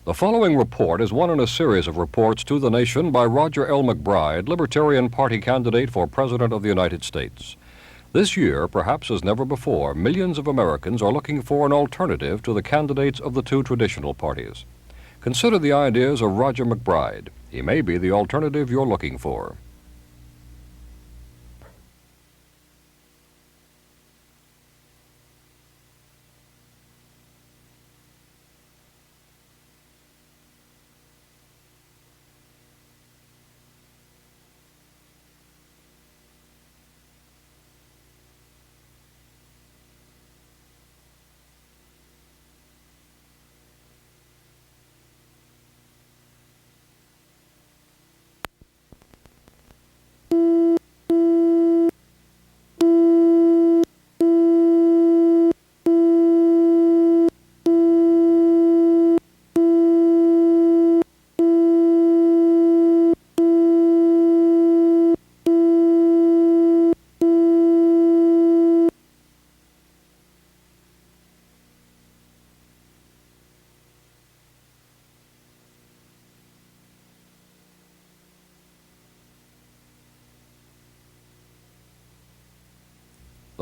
The following report is one in a series of reports to the nation by Roger L. MacBride, Libertarian Party candidate for President of the United States. This year, perhaps as never before, millions of Americans are looking for an alternative to the candidates of the two traditional parties. Consider the ideas of Roger MacBride. He may be the alternative you're looking for.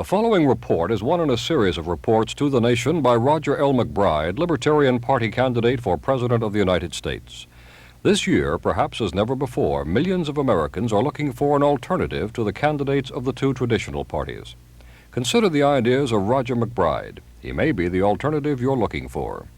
The following report is one in a series of reports to the nation by Roger L. MacBride, Libertarian Party candidate for President of the United States. This year, perhaps as never before, millions of Americans are looking for an alternative to the candidates of the two traditional parties. Consider the ideas of Roger MacBride. He may be the alternative you're looking for.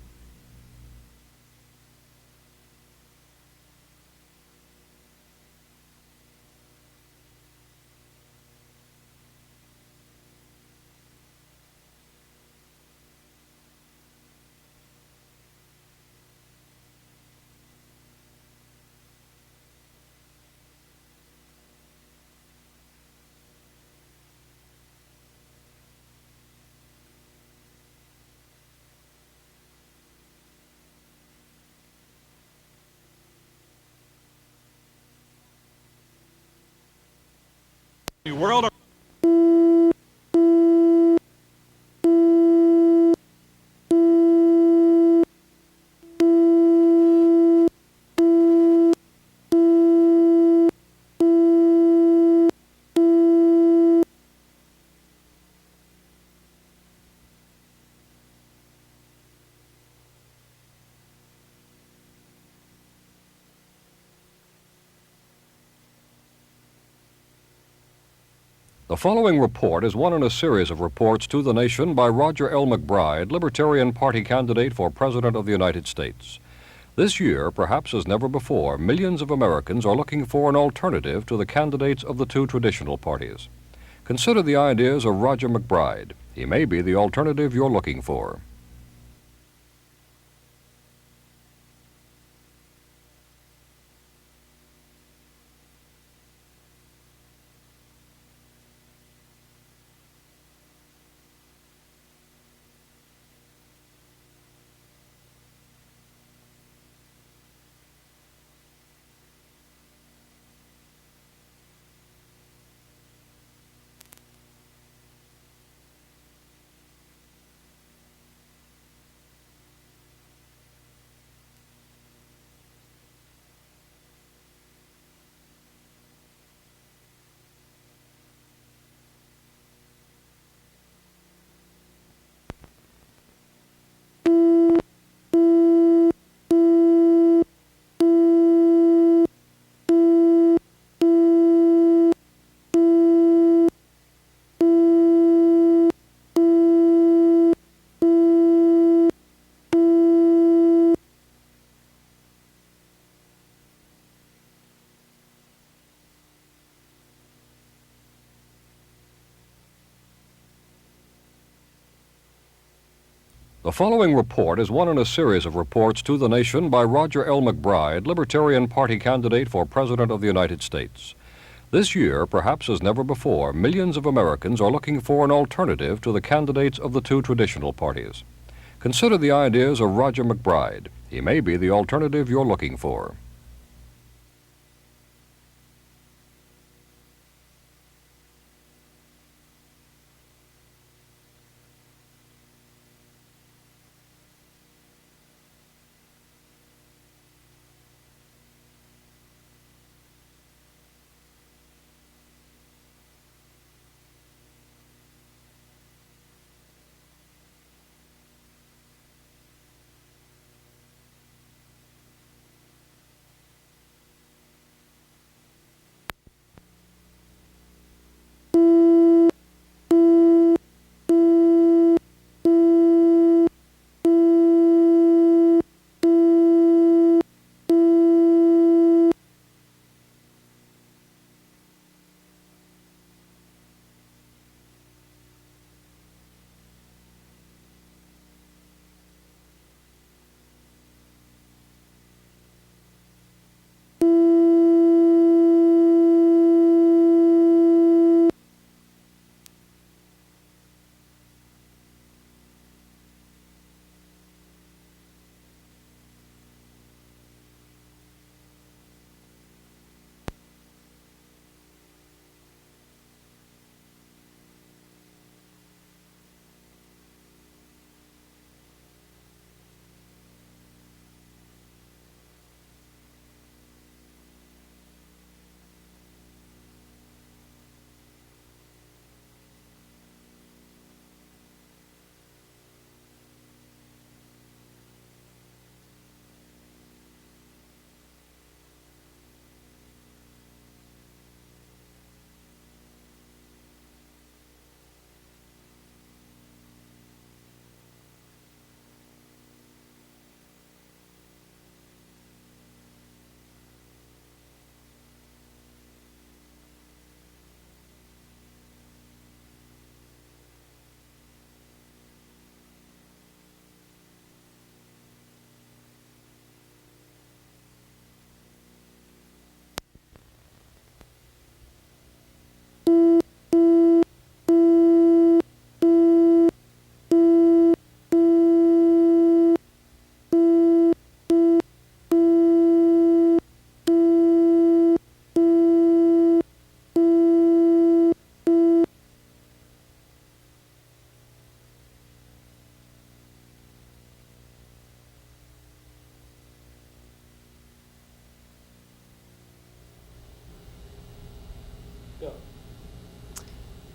World. The following report is one in a series of reports to the nation by Roger L. MacBride, Libertarian Party candidate for President of the United States. This year, perhaps as never before, millions of Americans are looking for an alternative to the candidates of the two traditional parties. Consider the ideas of Roger MacBride. He may be the alternative you're looking for. The following report is one in a series of reports to the nation by Roger L. MacBride, Libertarian Party candidate for President of the United States. This year, perhaps as never before, millions of Americans are looking for an alternative to the candidates of the two traditional parties. Consider the ideas of Roger MacBride. He may be the alternative you're looking for.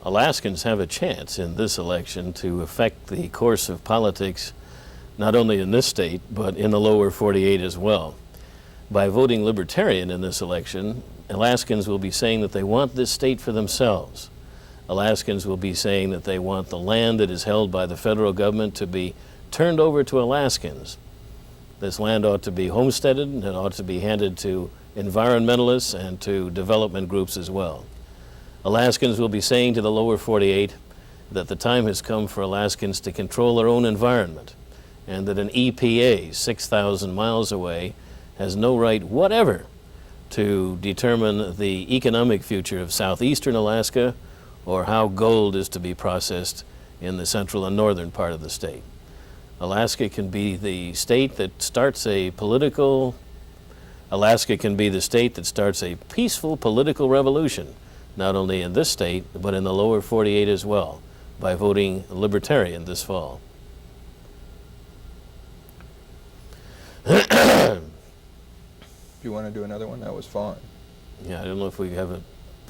Alaskans have a chance in this election to affect the course of politics, not only in this state, but in the lower 48 as well. By voting Libertarian in this election, Alaskans will be saying that they want this state for themselves. Alaskans will be saying that they want the land that is held by the federal government to be turned over to Alaskans. This land ought to be homesteaded, and it ought to be handed to environmentalists and to development groups as well. Alaskans will be saying to the lower 48 that the time has come for Alaskans to control their own environment, and that an EPA 6,000 miles away has no right whatever to determine the economic future of southeastern Alaska or how gold is to be processed in the central and northern part of the state. Alaska can be the state that starts a peaceful political revolution, not only in this state, but in the lower 48 as well, by voting Libertarian this fall. If you want to do another one, that was fine. Yeah, I don't know if we have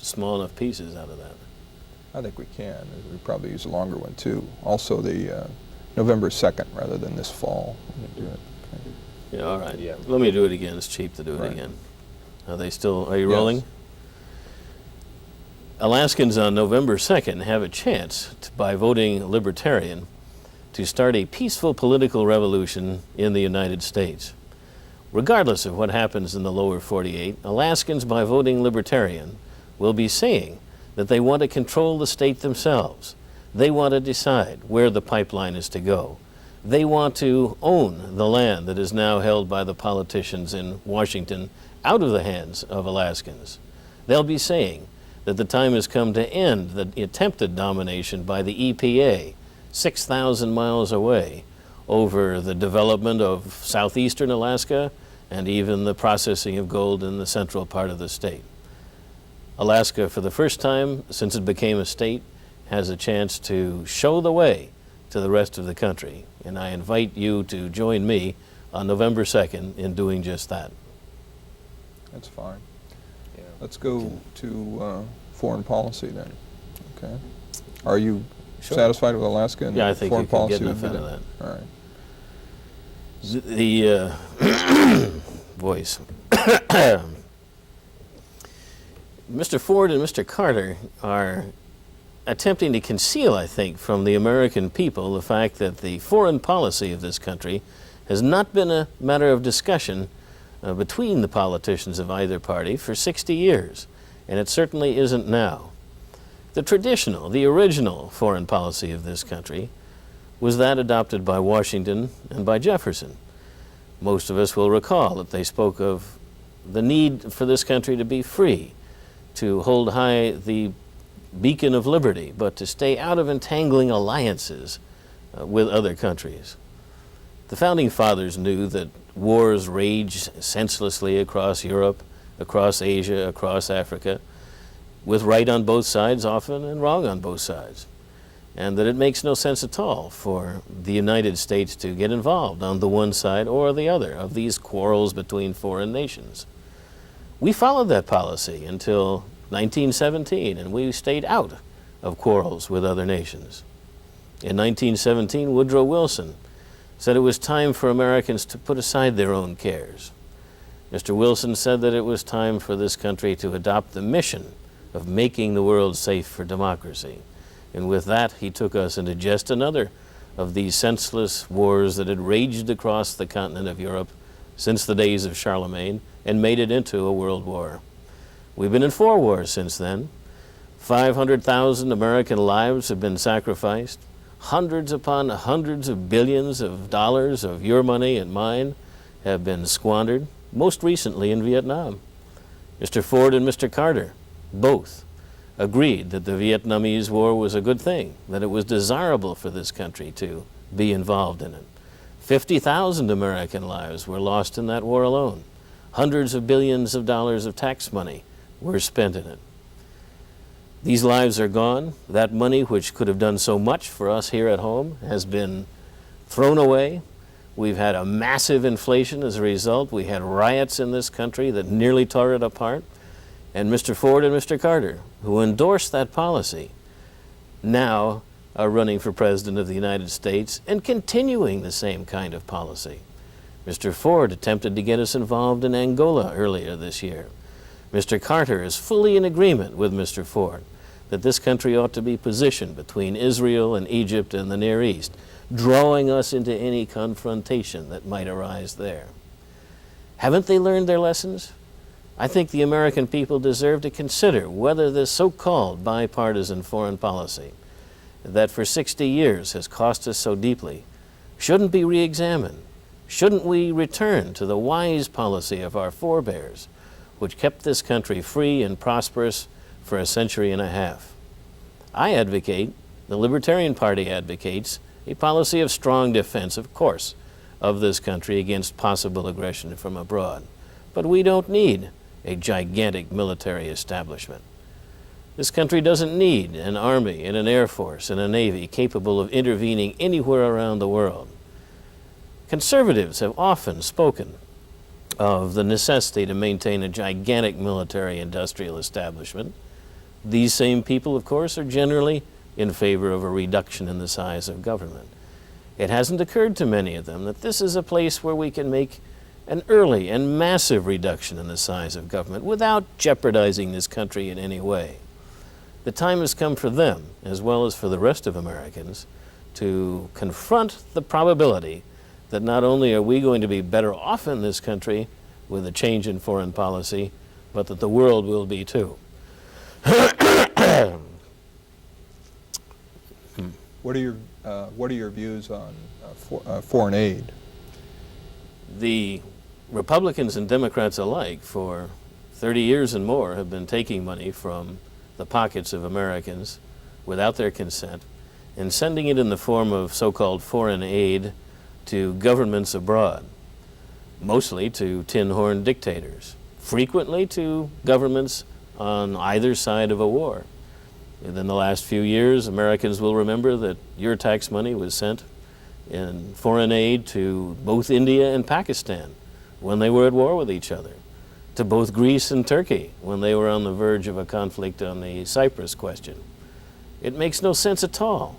small enough pieces out of that. I think we can. We probably use a longer one too. Also the November 2nd rather than this fall. Do it. Okay. Yeah, all right. Yeah. Let me do it again. It's cheap to do it again. Are you rolling? Yes. Alaskans on November 2nd have a chance by voting Libertarian to start a peaceful political revolution in the United States. Regardless of what happens in the lower 48, Alaskans by voting Libertarian will be saying that they want to control the state themselves. They want to decide where the pipeline is to go. They want to own the land that is now held by the politicians in Washington out of the hands of Alaskans. They'll be saying that the time has come to end the attempted domination by the EPA 6,000 miles away over the development of southeastern Alaska and even the processing of gold in the central part of the state. Alaska, for the first time since it became a state, has a chance to show the way to the rest of the country, and I invite you to join me on November 2nd in doing just that. That's fine. Yeah. Let's go to foreign policy then. Okay. Are you satisfied with Alaska and I think foreign you can policy? get enough out of that. All right. The voice. Mr. Ford and Mr. Carter are attempting to conceal, I think, from the American people the fact that the foreign policy of this country has not been a matter of discussion between the politicians of either party for 60 years, and it certainly isn't now. The traditional, the original foreign policy of this country was that adopted by Washington and by Jefferson. Most of us will recall that they spoke of the need for this country to be free, to hold high the beacon of liberty, but to stay out of entangling alliances with other countries. The Founding Fathers knew that wars raged senselessly across Europe, across Asia, across Africa, with right on both sides often and wrong on both sides, and that it makes no sense at all for the United States to get involved on the one side or the other of these quarrels between foreign nations. We followed that policy until 1917, and we stayed out of quarrels with other nations. In 1917, Woodrow Wilson said it was time for Americans to put aside their own cares. Mr. Wilson said that it was time for this country to adopt the mission of making the world safe for democracy. And with that, he took us into just another of these senseless wars that had raged across the continent of Europe since the days of Charlemagne and made it into a world war. We've been in 4 wars since then. 500,000 American lives have been sacrificed. Hundreds upon hundreds of billions of dollars of your money and mine have been squandered, most recently in Vietnam. Mr. Ford and Mr. Carter, both, agreed that the Vietnamese War was a good thing, that it was desirable for this country to be involved in it. 50,000 American lives were lost in that war alone. Hundreds of billions of dollars of tax money were spent in it. These lives are gone. That money, which could have done so much for us here at home, has been thrown away. We've had a massive inflation as a result. We had riots in this country that nearly tore it apart. And Mr. Ford and Mr. Carter, who endorsed that policy, now are running for President of the United States and continuing the same kind of policy. Mr. Ford attempted to get us involved in Angola earlier this year. Mr. Carter is fully in agreement with Mr. Ford that this country ought to be positioned between Israel and Egypt and the Near East, drawing us into any confrontation that might arise there. Haven't they learned their lessons? I think the American people deserve to consider whether this so-called bipartisan foreign policy that for 60 years has cost us so deeply shouldn't be re-examined. Shouldn't we return to the wise policy of our forebears, which kept this country free and prosperous for a century and a half? I advocate, the Libertarian Party advocates, a policy of strong defense, of course, of this country against possible aggression from abroad. But we don't need a gigantic military establishment. This country doesn't need an army and an air force and a navy capable of intervening anywhere around the world. Conservatives have often spoken of the necessity to maintain a gigantic military industrial establishment. These same people, of course, are generally in favor of a reduction in the size of government. It hasn't occurred to many of them that this is a place where we can make an early and massive reduction in the size of government without jeopardizing this country in any way. The time has come for them, as well as for the rest of Americans, to confront the probability that not only are we going to be better off in this country with a change in foreign policy, but that the world will be too. What are your views on foreign aid? The Republicans and Democrats alike for 30 years and more have been taking money from the pockets of Americans without their consent and sending it in the form of so-called foreign aid to governments abroad, mostly to tin-horn dictators, frequently to governments on either side of a war. Within the last few years, Americans will remember that your tax money was sent in foreign aid to both India and Pakistan when they were at war with each other, to both Greece and Turkey when they were on the verge of a conflict on the Cyprus question. It makes no sense at all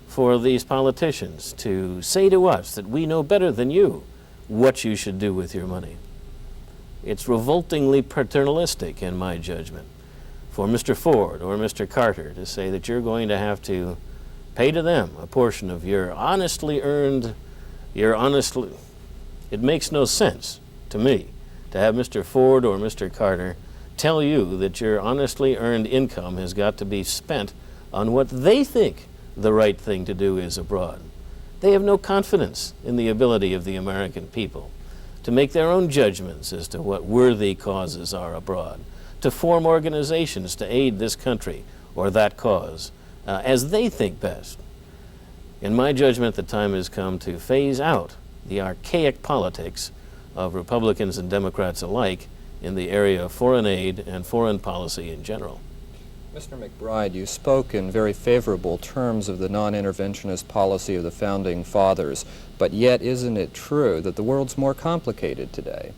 for these politicians to say to us that we know better than you what you should do with your money. It's revoltingly paternalistic, in my judgment, for Mr. Ford or Mr. Carter to say that you're going to have to pay to them a portion of your honestly earned, it makes no sense to me to have Mr. Ford or Mr. Carter tell you that your honestly earned income has got to be spent on what they think the right thing to do is abroad. They have no confidence in the ability of the American people to make their own judgments as to what worthy causes are abroad, to form organizations to aid this country or that cause as they think best. In my judgment, the time has come to phase out the archaic politics of Republicans and Democrats alike in the area of foreign aid and foreign policy in general. Mr. MacBride, you spoke in very favorable terms of the non-interventionist policy of the Founding Fathers, but yet isn't it true that the world's more complicated today?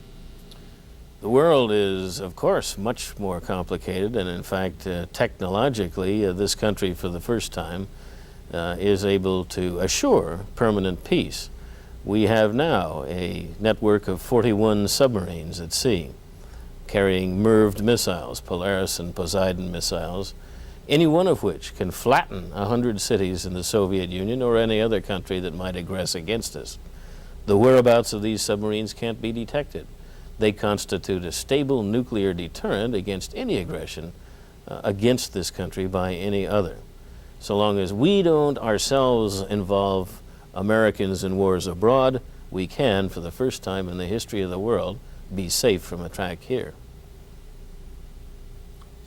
The world is, of course, much more complicated, and in fact, technologically, this country for the first time is able to assure permanent peace. We have now a network of 41 submarines at sea carrying MIRVed missiles, Polaris and Poseidon missiles, any one of which can flatten 100 cities in the Soviet Union or any other country that might aggress against us. The whereabouts of these submarines can't be detected. They constitute a stable nuclear deterrent against any aggression against this country by any other. So long as we don't ourselves involve Americans in wars abroad, we can, for the first time in the history of the world, be safe from attack here.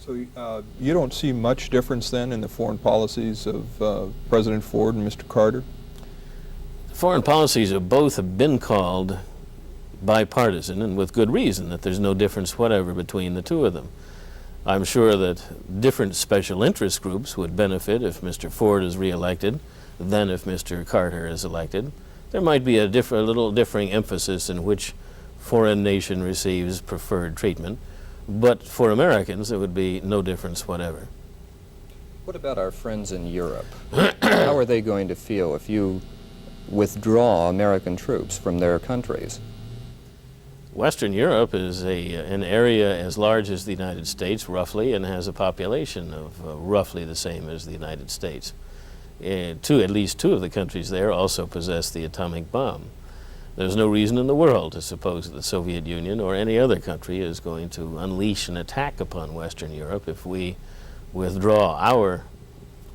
So you don't see much difference then in the foreign policies of President Ford and Mr. Carter? Foreign policies of both have been called bipartisan, and with good reason, that there's no difference whatever between the two of them. I'm sure that different special interest groups would benefit if Mr. Ford is reelected than if Mr. Carter is elected. There might be a little differing emphasis in which foreign nation receives preferred treatment, but for Americans it would be no difference whatever. What about our friends in Europe? How are they going to feel if you withdraw American troops from their countries? Western Europe is an area as large as the United States, roughly, and has a population of roughly the same as the United States. At least two of the countries there also possess the atomic bomb. There's no reason in the world to suppose that the Soviet Union or any other country is going to unleash an attack upon Western Europe if we withdraw our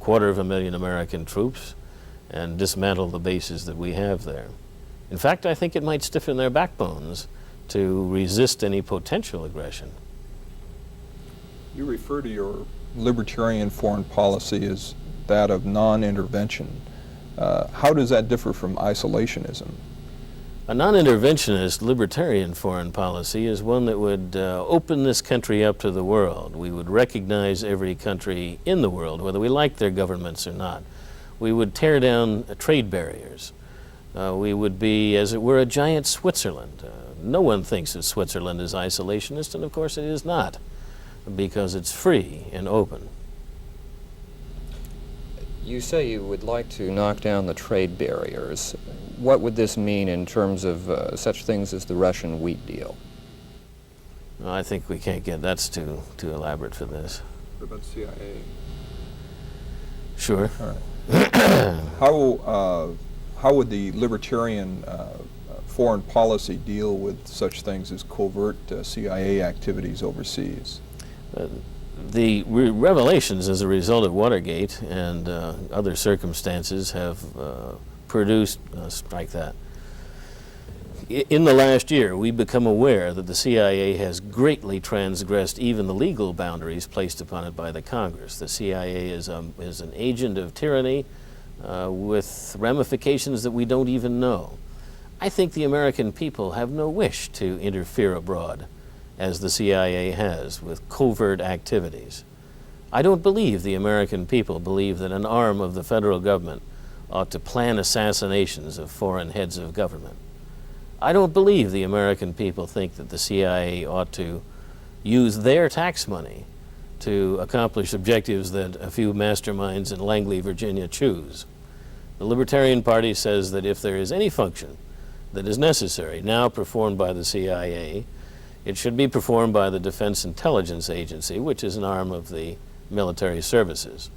250,000 American troops and dismantle the bases that we have there. In fact, I think it might stiffen their backbones to resist any potential aggression. You refer to your libertarian foreign policy as that of non-intervention. How does that differ from isolationism? A non-interventionist libertarian foreign policy is one that would open this country up to the world. We would recognize every country in the world, whether we like their governments or not. We would tear down trade barriers. We would be, as it were, a giant Switzerland. No one thinks that Switzerland is isolationist, and of course it is not, because it's free and open. You say you would like to knock down the trade barriers. What would this mean in terms of such things as the Russian wheat deal? Well, I think we can't get, that's too elaborate for this. What about CIA? Sure. All right. How would the libertarian foreign policy deal with such things as covert CIA activities overseas? The revelations as a result of Watergate and other circumstances have produced, strike that. In the last year, we've become aware that the CIA has greatly transgressed even the legal boundaries placed upon it by the Congress. The CIA is an agent of tyranny with ramifications that we don't even know. I think the American people have no wish to interfere abroad, as the CIA has, with covert activities. I don't believe the American people believe that an arm of the federal government ought to plan assassinations of foreign heads of government. I don't believe the American people think that the CIA ought to use their tax money to accomplish objectives that a few masterminds in Langley, Virginia choose. The Libertarian Party says that if there is any function that is necessary now performed by the CIA, it should be performed by the Defense Intelligence Agency, which is an arm of the military services.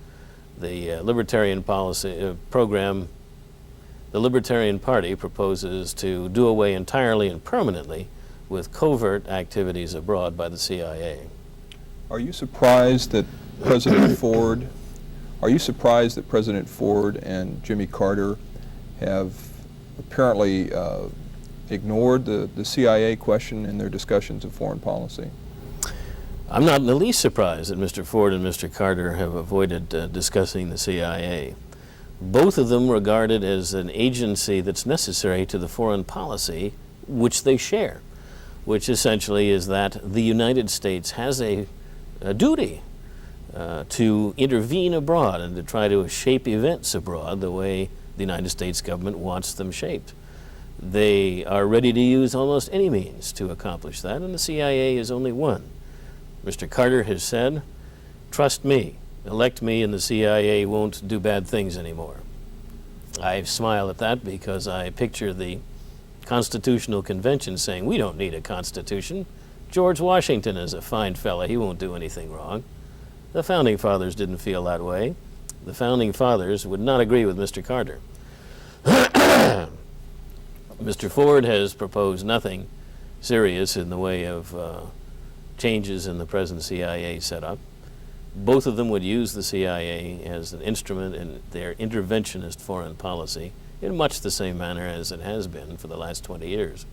The Libertarian policy program, the Libertarian Party proposes to do away entirely and permanently with covert activities abroad by the CIA. Are you surprised that President Ford and Jimmy Carter have apparently ignored the CIA question in their discussions of foreign policy? I'm not in the least surprised that Mr. Ford and Mr. Carter have avoided discussing the CIA. Both of them regard it as an agency that's necessary to the foreign policy which they share, which essentially is that the United States has a duty to intervene abroad and to try to shape events abroad the way the United States government wants them shaped. They are ready to use almost any means to accomplish that, and the CIA is only one. Mr. Carter has said, "Trust me, elect me and the CIA won't do bad things anymore." I smile at that because I picture the Constitutional Convention saying, "We don't need a constitution. George Washington is a fine fella. He won't do anything wrong." The Founding Fathers didn't feel that way. The Founding Fathers would not agree with Mr. Carter. Mr. Ford has proposed nothing serious in the way of changes in the present CIA setup. Both of them would use the CIA as an instrument in their interventionist foreign policy in much the same manner as it has been for the last 20 years.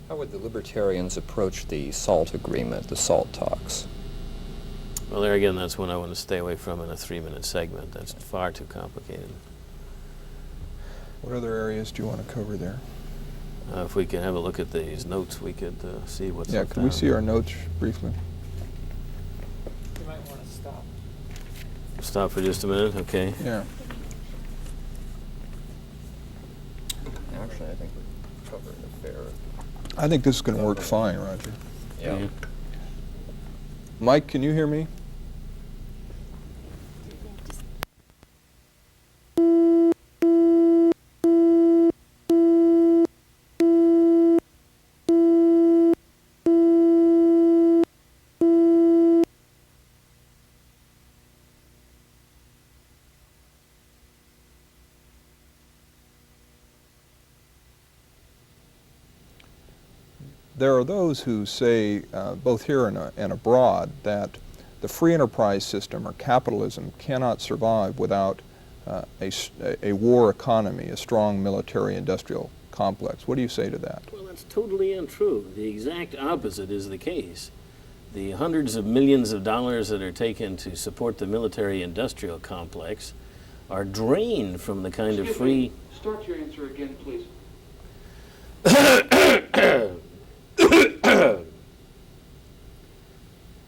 How would the Libertarians approach the SALT agreement, the SALT talks? Well, there again, that's one I want to stay away from in a 3-minute segment. That's far too complicated. What other areas do you want to cover there? If we could have a look at these notes, we could see what's Yeah, up can we down. see our notes briefly? You might want to stop. Stop for just a minute, okay. Yeah. Actually, I think we covered a fair. I think this is going to work fine, Roger. Yeah. Mhm. Mike, can you hear me? There are those who say, both here and abroad, that the free enterprise system or capitalism cannot survive without a war economy, a strong military-industrial complex. What do you say to that? Well, that's totally untrue. The exact opposite is the case. The hundreds of millions of dollars that are taken to support the military-industrial complex are drained from the kind of free... Start your answer again, please.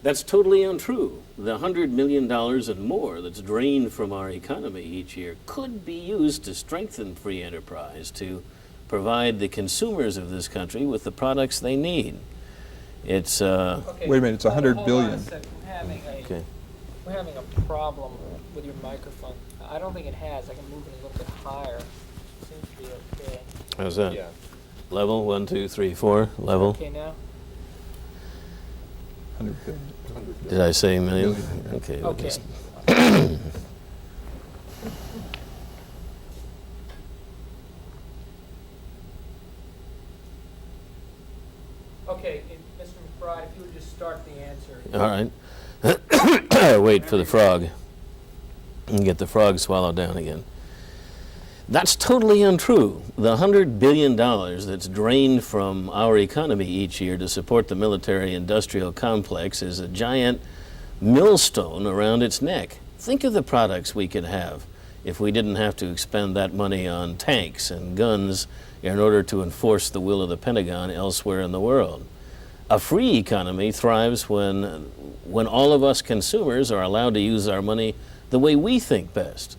That's totally untrue. The $100 million and more that's drained from our economy each year could be used to strengthen free enterprise, to provide the consumers of this country with the products they need. It's Okay, Wait a minute, it's $100 hold billion. on a second. okay. We're having a problem with your microphone. I don't think it has. I can move it a little bit higher. Seems to be okay. How's that? Yeah. Level 1, 2, 3, 4. Level. Okay now? 100 billion. Did I say a million? Million, yeah. Okay. we'll Okay. just- Okay, Mr. McBride, if you would just start the answer. All right. Wait for the frog. And get the frog swallowed down again. That's totally untrue. The $100 billion that's drained from our economy each year to support the military-industrial complex is a giant millstone around its neck. Think of the products we could have if we didn't have to expend that money on tanks and guns in order to enforce the will of the Pentagon elsewhere in the world. A free economy thrives when all of us consumers are allowed to use our money the way we think best.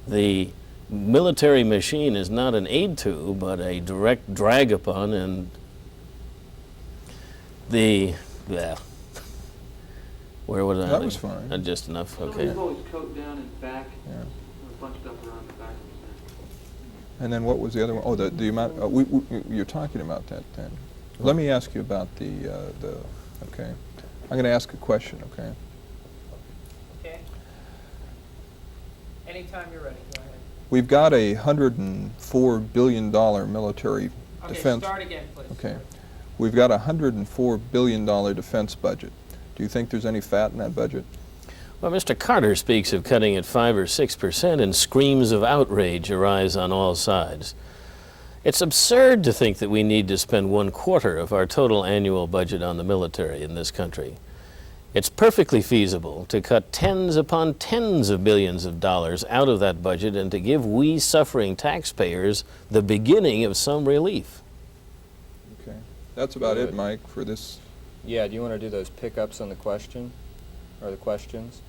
The military machine is not an aid to, but a direct drag upon, and where was I? That was fine. Just enough, Somebody okay. pull his coat down and back, Yeah. bunched up around the back of his neck. And then what was the other one? Oh, the amount, you're talking about that then. Let me ask you about okay. I'm going to ask a question, okay? Okay? Anytime you're ready, go ahead. We've got a $104 billion military Okay, defense. start again, please. Okay. We've got a $104 billion defense budget. Do you think there's any fat in that budget? Well, Mr. Carter speaks of cutting it 5 or 6%, and screams of outrage arise on all sides. It's absurd to think that we need to spend 1/4 of our total annual budget on the military in this country. It's perfectly feasible to cut tens upon tens of billions of dollars out of that budget and to give we suffering taxpayers the beginning of some relief. Okay. That's about it, Good. Mike, for this. Yeah, do you want to do those pickups on the question, or the questions?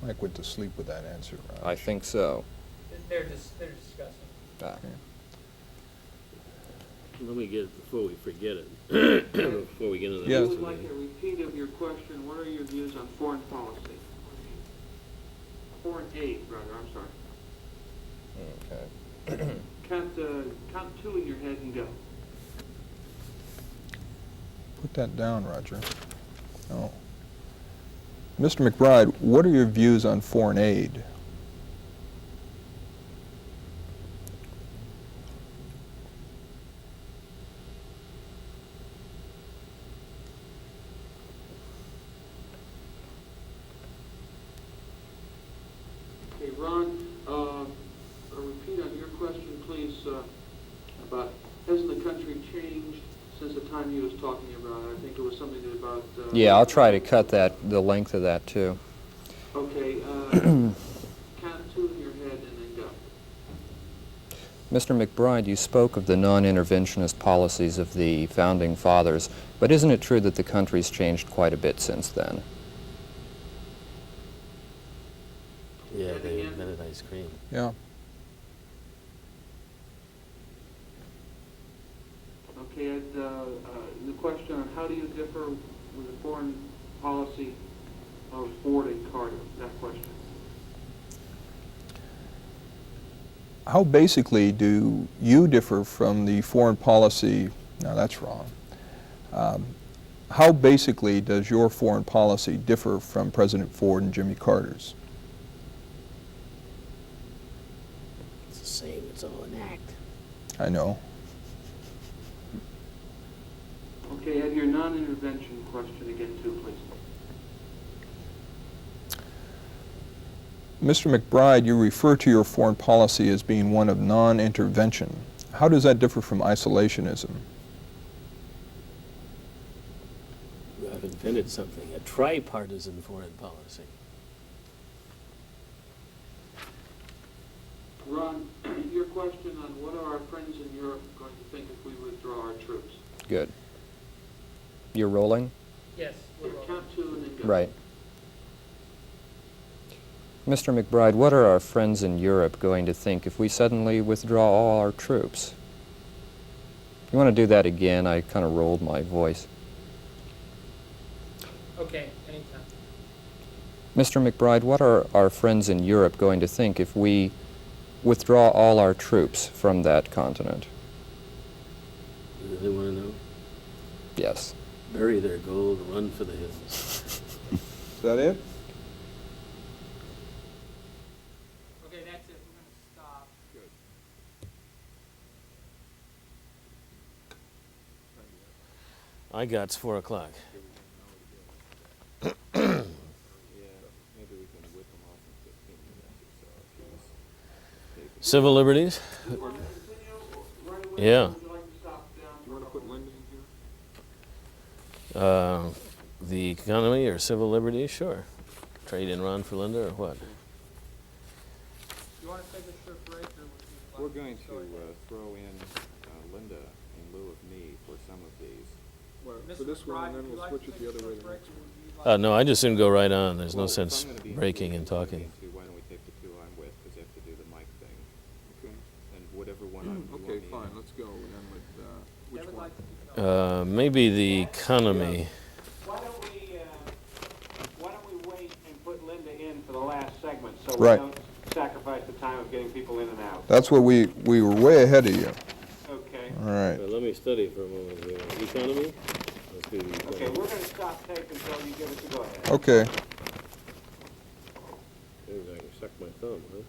Mike went to sleep with that answer, Raj. I think so. They're discussing. Ah. Let me get it before we forget it. Before we get into the Yes. I would like a repeat of your question. What are your views on foreign policy? Foreign aid, rather, I'm sorry. Okay. Count 2 in your head and go. Put that down, Roger. Oh. Mr. McBride, what are your views on foreign aid? Okay, Ron, a repeat on your question, please, about hasn't the country changed since the time he was talking about it. I think it was something about... Yeah, I'll try to cut the length of that too. Okay, count two in your head and then go. Mr. MacBride, you spoke of the non-interventionist policies of the Founding Fathers, but isn't it true that the country's changed quite a bit since then? Yeah, they invented ice cream. Yeah. Okay, Ed, the question on how do you differ with the foreign policy of Ford and Carter, that question. How basically do you differ from the foreign policy? No, that's wrong. How basically does your foreign policy differ from President Ford and Jimmy Carter's? It's the same, it's all an act. I know. Okay, Ed, your non-intervention question again too, please. Mr. MacBride, you refer to your foreign policy as being one of non-intervention. How does that differ from isolationism? I've invented something, a tripartisan foreign policy. Ron, your question on what are our friends in Europe going to think if we withdraw our troops? Good. You're rolling? Yes. Yeah, count two and then go. Right. Mr. MacBride, what are our friends in Europe going to think if we suddenly withdraw all our troops? You want to do that again? I kind of rolled my voice. Okay, anytime. Mr. MacBride, what are our friends in Europe going to think if we withdraw all our troops from that continent? Do they want to know? Yes. Bury their gold, run for the hills. Is that it? Okay, that's it. We're going to stop. I got's 4 o'clock. Civil liberties? Yeah. The economy or civil liberties? Sure. Trade in Ron for Linda or what? You want to take a short break, or would you like We're going to go ahead? throw in Linda in lieu of me for some of these. Mr. For this one, McBride, and then would you we'll like switch to it take the a other short way. break, or would you like No, I just soon go right on. There's no Well, if sense I'm gonna be breaking and interviewing, talking. Why don't we take the two I'm with, because they have to do the mic thing. Okay. And whatever one you want Okay, me in. fine. Let's go then with which David one? like to keep going? Maybe the economy. Why don't we wait and put Linda in for the last segment so Right. we don't sacrifice the time of getting people in and out? That's what we were way ahead of you. Okay. All right. Let me study for a moment. The economy? Let's do the economy. Okay, we're going to stop tape until you give us the go-ahead. Okay. Maybe I can suck my thumb, huh?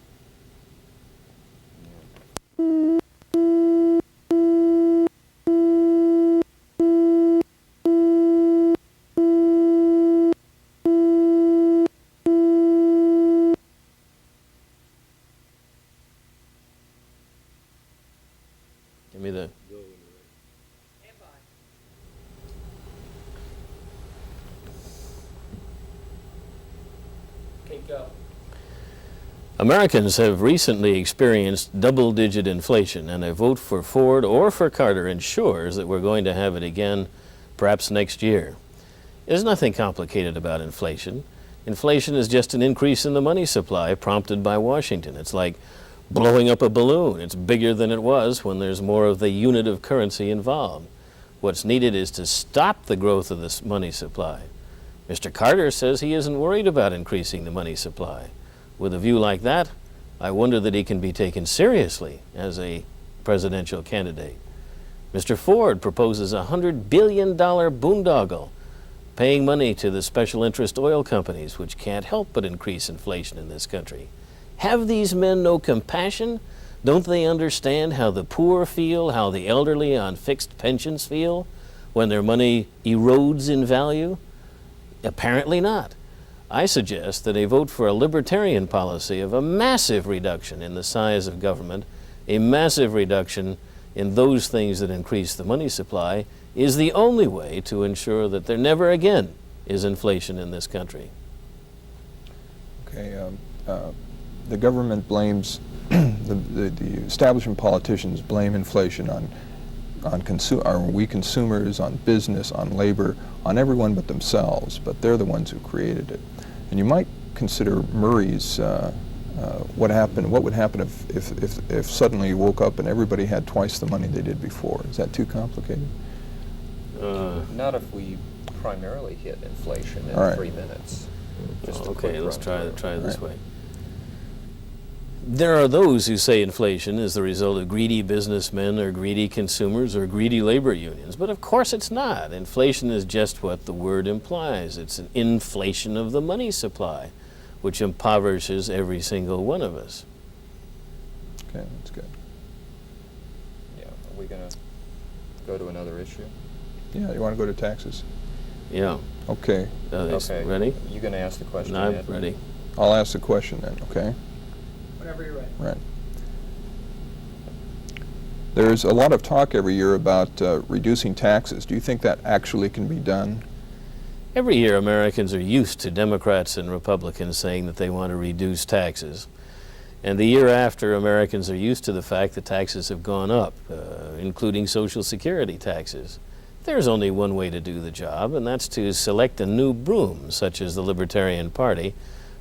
Give me the... Okay, go. Americans have recently experienced double-digit inflation, and a vote for Ford or for Carter ensures that we're going to have it again, perhaps next year. There's nothing complicated about inflation. Inflation is just an increase in the money supply prompted by Washington. It's like blowing up a balloon. It's bigger than it was when there's more of the unit of currency involved. What's needed is to stop the growth of this money supply. Mr. Carter says he isn't worried about increasing the money supply. With a view like that, I wonder that he can be taken seriously as a presidential candidate. Mr. Ford proposes a $100 billion boondoggle, paying money to the special interest oil companies, which can't help but increase inflation in this country. Have these men no compassion? Don't they understand how the poor feel, how the elderly on fixed pensions feel when their money erodes in value? Apparently not. I suggest that a vote for a libertarian policy of a massive reduction in the size of government, a massive reduction in those things that increase the money supply is the only way to ensure that there never again is inflation in this country. Okay, the government blames, the establishment politicians blame inflation on we consumers, on business, on labor, on everyone but themselves, but they're the ones who created it. And you might consider Murray's, what would happen if suddenly you woke up and everybody had twice the money they did before? Is that too complicated? Not if we primarily hit inflation in All right. 3 minutes. Just a Okay, quick let's run try through. this Right. way. There are those who say inflation is the result of greedy businessmen or greedy consumers or greedy labor unions, but of course it's not. Inflation is just what the word implies. It's an inflation of the money supply, which impoverishes every single one of us. Okay, that's good. Yeah. Are we going to go to another issue? Yeah, you want to go to taxes? Yeah. Okay, Okay. Ready? You going to ask the question? No, I'm Ed? ready. I'll ask the question then, okay? Whenever you're ready. Right. There's a lot of talk every year about reducing taxes. Do you think that actually can be done? Every year, Americans are used to Democrats and Republicans saying that they want to reduce taxes. And the year after, Americans are used to the fact that taxes have gone up, including Social Security taxes. There's only one way to do the job, and that's to select a new broom, such as the Libertarian Party,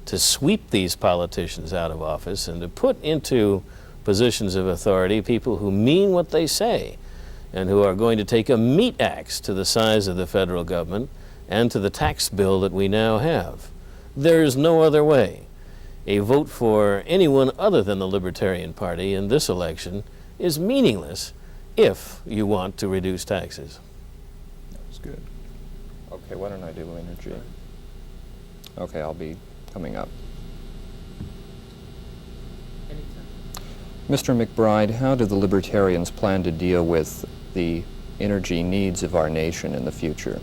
to sweep these politicians out of office and to put into positions of authority people who mean what they say and who are going to take a meat axe to the size of the federal government and to the tax bill that we now have. There's no other way. A vote for anyone other than the Libertarian Party in this election is meaningless if you want to reduce taxes. That's good. Okay, why don't I do energy? Okay, I'll be coming up. Anytime. Mr. MacBride, how do the Libertarians plan to deal with the energy needs of our nation in the future?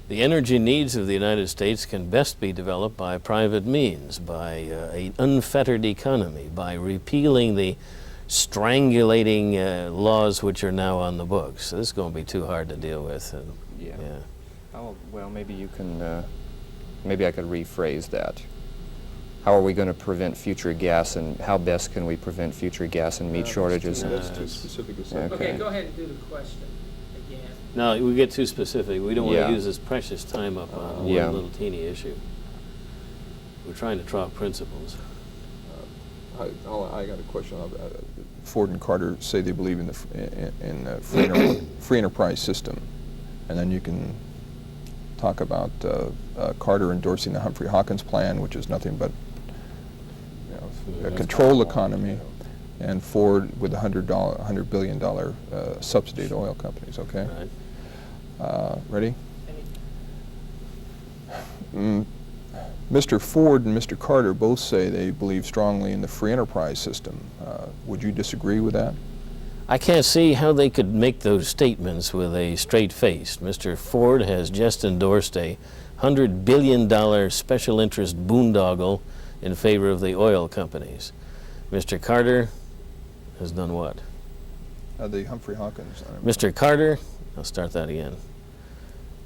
The energy needs of the United States can best be developed by private means, by an unfettered economy, by repealing the strangulating laws which are now on the books. This is going to be too hard to deal with. Yeah. Yeah. Oh, well, maybe you can, maybe I could rephrase that. How are we going to prevent future gas, and how best can we prevent future gas and meat shortages? That's too specific a subject. Okay. Okay, go ahead and do the question again. No, we get too specific. We don't want Yeah. to use this precious time up on Yeah. one little teeny issue. We're trying to talk principles. I got a question. Ford and Carter say they believe in the free enterprise system, and then you can talk about Carter endorsing the Humphrey Hawkins plan, which is nothing but a controlled economy, and Ford with $100 billion subsidy to oil companies. Okay, Right. ready? Mr. Ford and Mr. Carter both say they believe strongly in the free enterprise system. Would you disagree with that? I can't see how they could make those statements with a straight face. Mr. Ford has just endorsed a $100 billion special interest boondoggle in favor of the oil companies. Mr. Carter has done what? The Humphrey Hawkins. Mr. Carter, I'll start that again.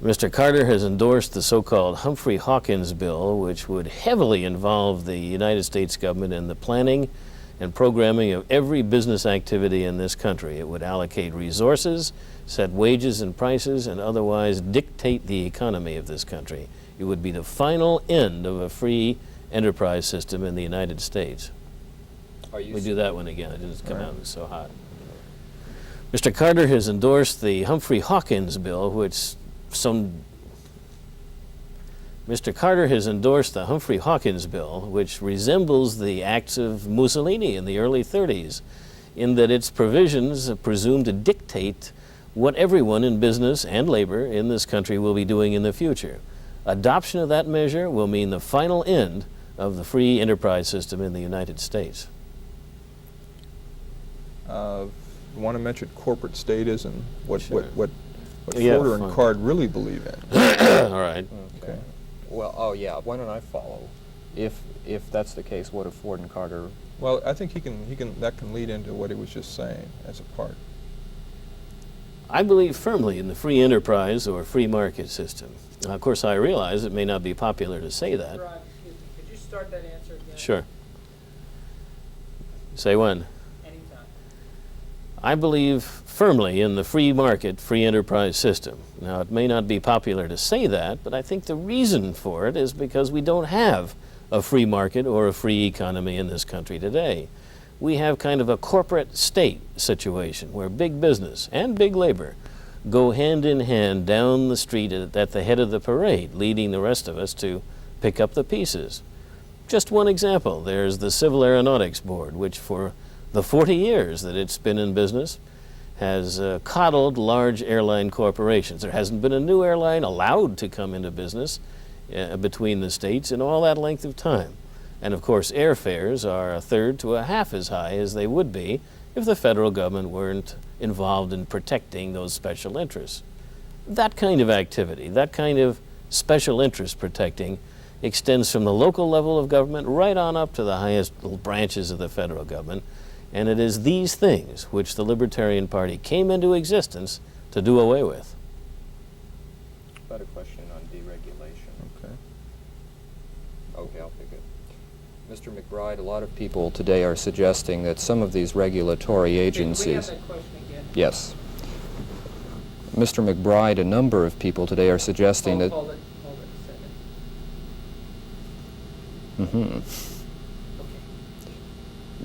Mr. Carter has endorsed the so-called Humphrey Hawkins bill, which would heavily involve the United States government in the planning and programming of every business activity in this country. It would allocate resources, set wages and prices, and otherwise dictate the economy of this country. It would be the final end of a free enterprise system in the United States. We do that one again. It didn't come out, it was so hot. Mr. Carter has endorsed the Humphrey Hawkins bill, which Mr. Carter has endorsed the Humphrey Hawkins bill, which resembles the acts of Mussolini in the early 30s, in that its provisions presume to dictate what everyone in business and labor in this country will be doing in the future. Adoption of that measure will mean the final end of the free enterprise system in the United States. You want to mention corporate statism, what Sure. Ford Yeah, and fine. Carter really believe in. All right. Okay. Well, oh yeah, why don't I follow? If that's the case, what do Ford and Carter Well, I think that can lead into what he was just saying as a part. I believe firmly in the free enterprise or free market system. Now, of course, I realize it may not be popular to say that. Rod, excuse me, could you start that answer again? Sure. Say when? Anytime. I believe firmly in the free market, free enterprise system. Now, it may not be popular to say that, but I think the reason for it is because we don't have a free market or a free economy in this country today. We have kind of a corporate state situation where big business and big labor go hand in hand down the street at the head of the parade, leading the rest of us to pick up the pieces. Just one example, there's the Civil Aeronautics Board, which for the 40 years that it's been in business has coddled large airline corporations. There hasn't been a new airline allowed to come into business between the states in all that length of time. And of course, airfares are a third to a half as high as they would be if the federal government weren't involved in protecting those special interests. That kind of activity, that kind of special interest protecting extends from the local level of government right on up to the highest branches of the federal government. And it is these things which the Libertarian Party came into existence to do away with. About a question on deregulation. Okay. Okay, I'll pick it. Mr. MacBride, a lot of people today are suggesting that some of these regulatory agencies... Can we have that question again? Yes. Mr. MacBride, a number of people today are suggesting that... Hold it a second. Mm-hmm.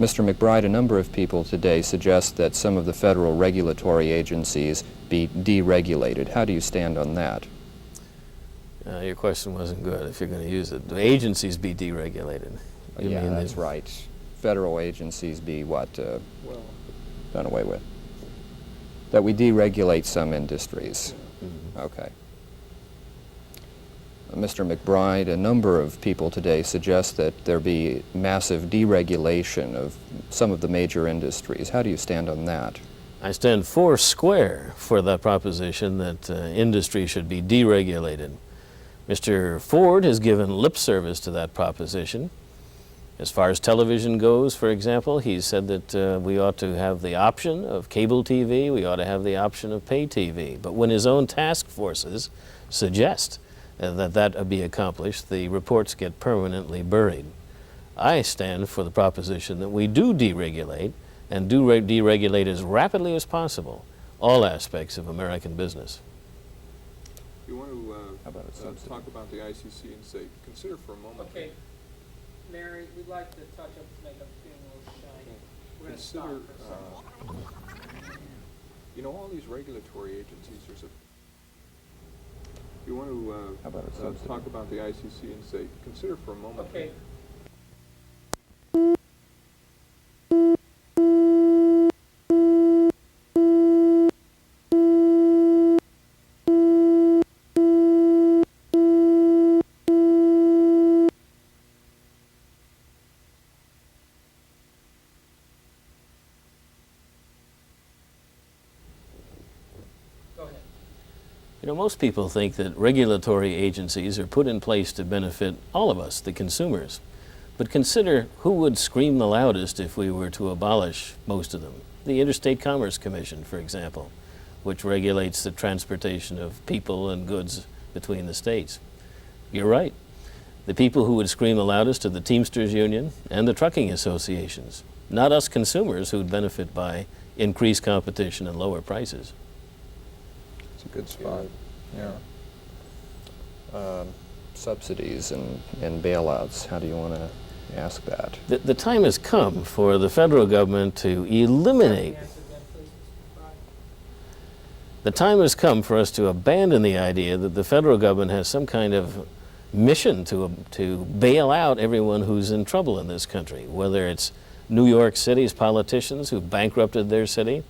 Mr. MacBride, a number of people today suggest that some of the federal regulatory agencies be deregulated. How do you stand on that? Your question wasn't good if you're going to use it. The agencies be deregulated. You Yeah, mean that's right. Federal agencies be what? Done away with. That we deregulate some industries. Mhm. Okay. Mr. MacBride, a number of people today suggest that there be massive deregulation of some of the major industries. How do you stand on that? I stand four square for the proposition that industry should be deregulated. Mr. Ford has given lip service to that proposition. As far as television goes, for example, he said that we ought to have the option of cable TV, we ought to have the option of pay TV. But when his own task forces suggest that be accomplished, the reports get permanently buried. I stand for the proposition that we do deregulate, and do deregulate as rapidly as possible, all aspects of American business. You want to How about a subsidy? talk about the ICC and say, consider for a moment. Okay, Mary, we'd like to touch up to make up feeling a little shiny. We're going to stop for a second. You know, all these regulatory agencies, there's a... You want to How about a subsidy? talk about the ICC and say, consider for a moment. Okay. Go ahead. You know, most people think that regulatory agencies are put in place to benefit all of us, the consumers. But consider who would scream the loudest if we were to abolish most of them. The Interstate Commerce Commission, for example, which regulates the transportation of people and goods between the states. You're right. The people who would scream the loudest are the Teamsters Union and the trucking associations, not us consumers who'd benefit by increased competition and lower prices. It's a good spot, yeah. Subsidies and bailouts, how do you want to ask that? The time has come for the federal government to eliminate. Answer again, please, Mr. McBride. The time has come for us to abandon the idea that the federal government has some kind of mission to bail out everyone who's in trouble in this country, whether it's New York City's politicians who bankrupted their city,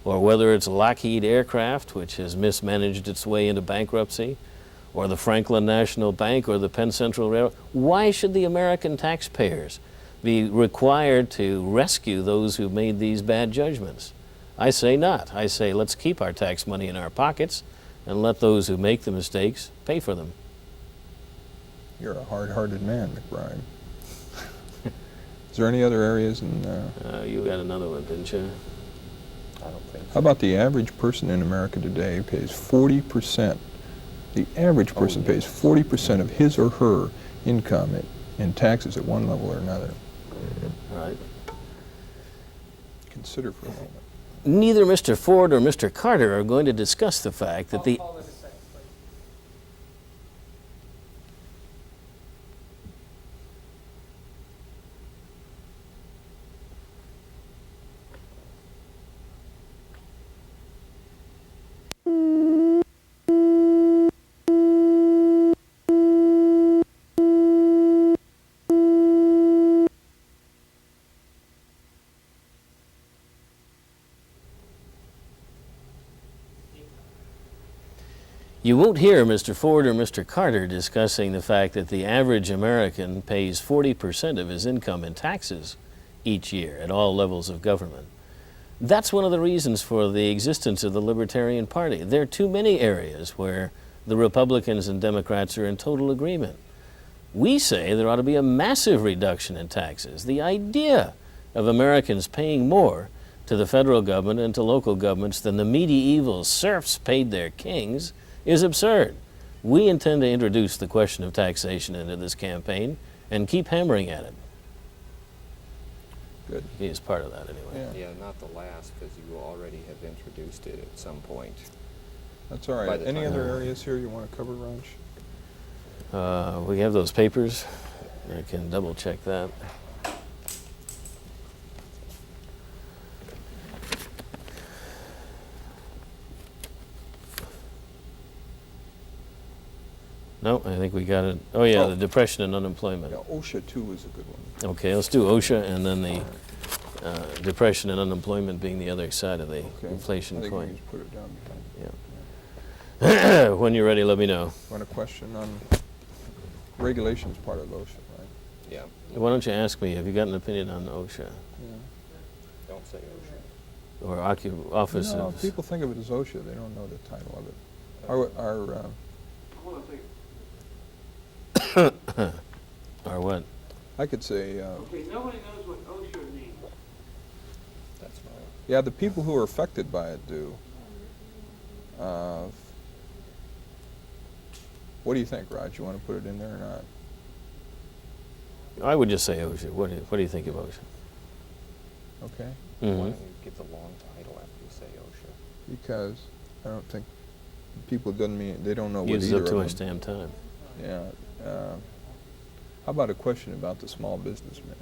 or whether it's Lockheed Aircraft, which has mismanaged its way into bankruptcy, or the Franklin National Bank, or the Penn Central Railroad. Why should the American taxpayers be required to rescue those who made these bad judgments? I say not. I say let's keep our tax money in our pockets and let those who make the mistakes pay for them. You're a hard-hearted man, MacBride. Is there any other areas in? You got another one, didn't you? I don't think so. How about the average person in America today pays 40%? The average person pays 40% of his or her income in taxes at one level or another. Right. Consider for a moment. Neither Mr. Ford or Mr. Carter are going to discuss the fact that the... Hold it a second, please. You won't hear Mr. Ford or Mr. Carter discussing the fact that the average American pays 40% of his income in taxes each year at all levels of government. That's one of the reasons for the existence of the Libertarian Party. There are too many areas where the Republicans and Democrats are in total agreement. We say there ought to be a massive reduction in taxes. The idea of Americans paying more to the federal government and to local governments than the medieval serfs paid their kings is absurd. We intend to introduce the question of taxation into this campaign and keep hammering at it. Good. He is part of that anyway. Yeah. Yeah, not the last, because you already have introduced it at some point. That's all By right. the Any time- other areas here you want to cover, Raj? We have those papers. I can double check that. No, I think we got it. Oh yeah, Oh. the depression and unemployment. Yeah, OSHA too is a good one. Okay, let's do OSHA and then the depression and unemployment being the other side of the Okay. inflation I think we coin. can just put it down behind. When you're ready, let me know. Want a question on regulations part of OSHA, right? Yeah, Why don't you ask me, have you got an opinion on OSHA? Yeah. don't say OSHA. Or office No, of... people think of it as OSHA. They don't know the title of it. Our Hold on a second. Or what? I could say, Okay, nobody knows what OSHA means. That's fine. yeah, the people who are affected by it do. What do you think, Raj? You want to put it in there or not? I would just say OSHA. What do you think of OSHA? Okay. Why Mhm. don't you give the long title after you say OSHA? Because I don't think people doesn't mean they don't know what Uses either up too of much them. damn time. Yeah. How about a question about the small businessman?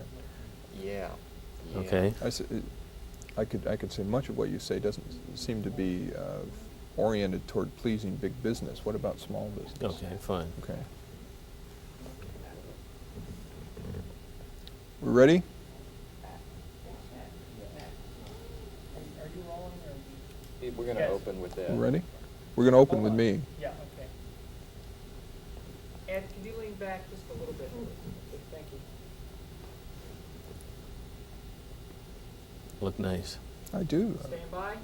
Yeah. Okay. I could say much of what you say doesn't seem to be oriented toward pleasing big business. What about small business? Okay, fine. Okay. We ready? Are you rolling or? We're going to Yes. open with that. We ready? We're going to open with Hold on. me. Yeah, okay. Ed, could you lean back just a little bit? Thank you. Look nice. I do. Stand by.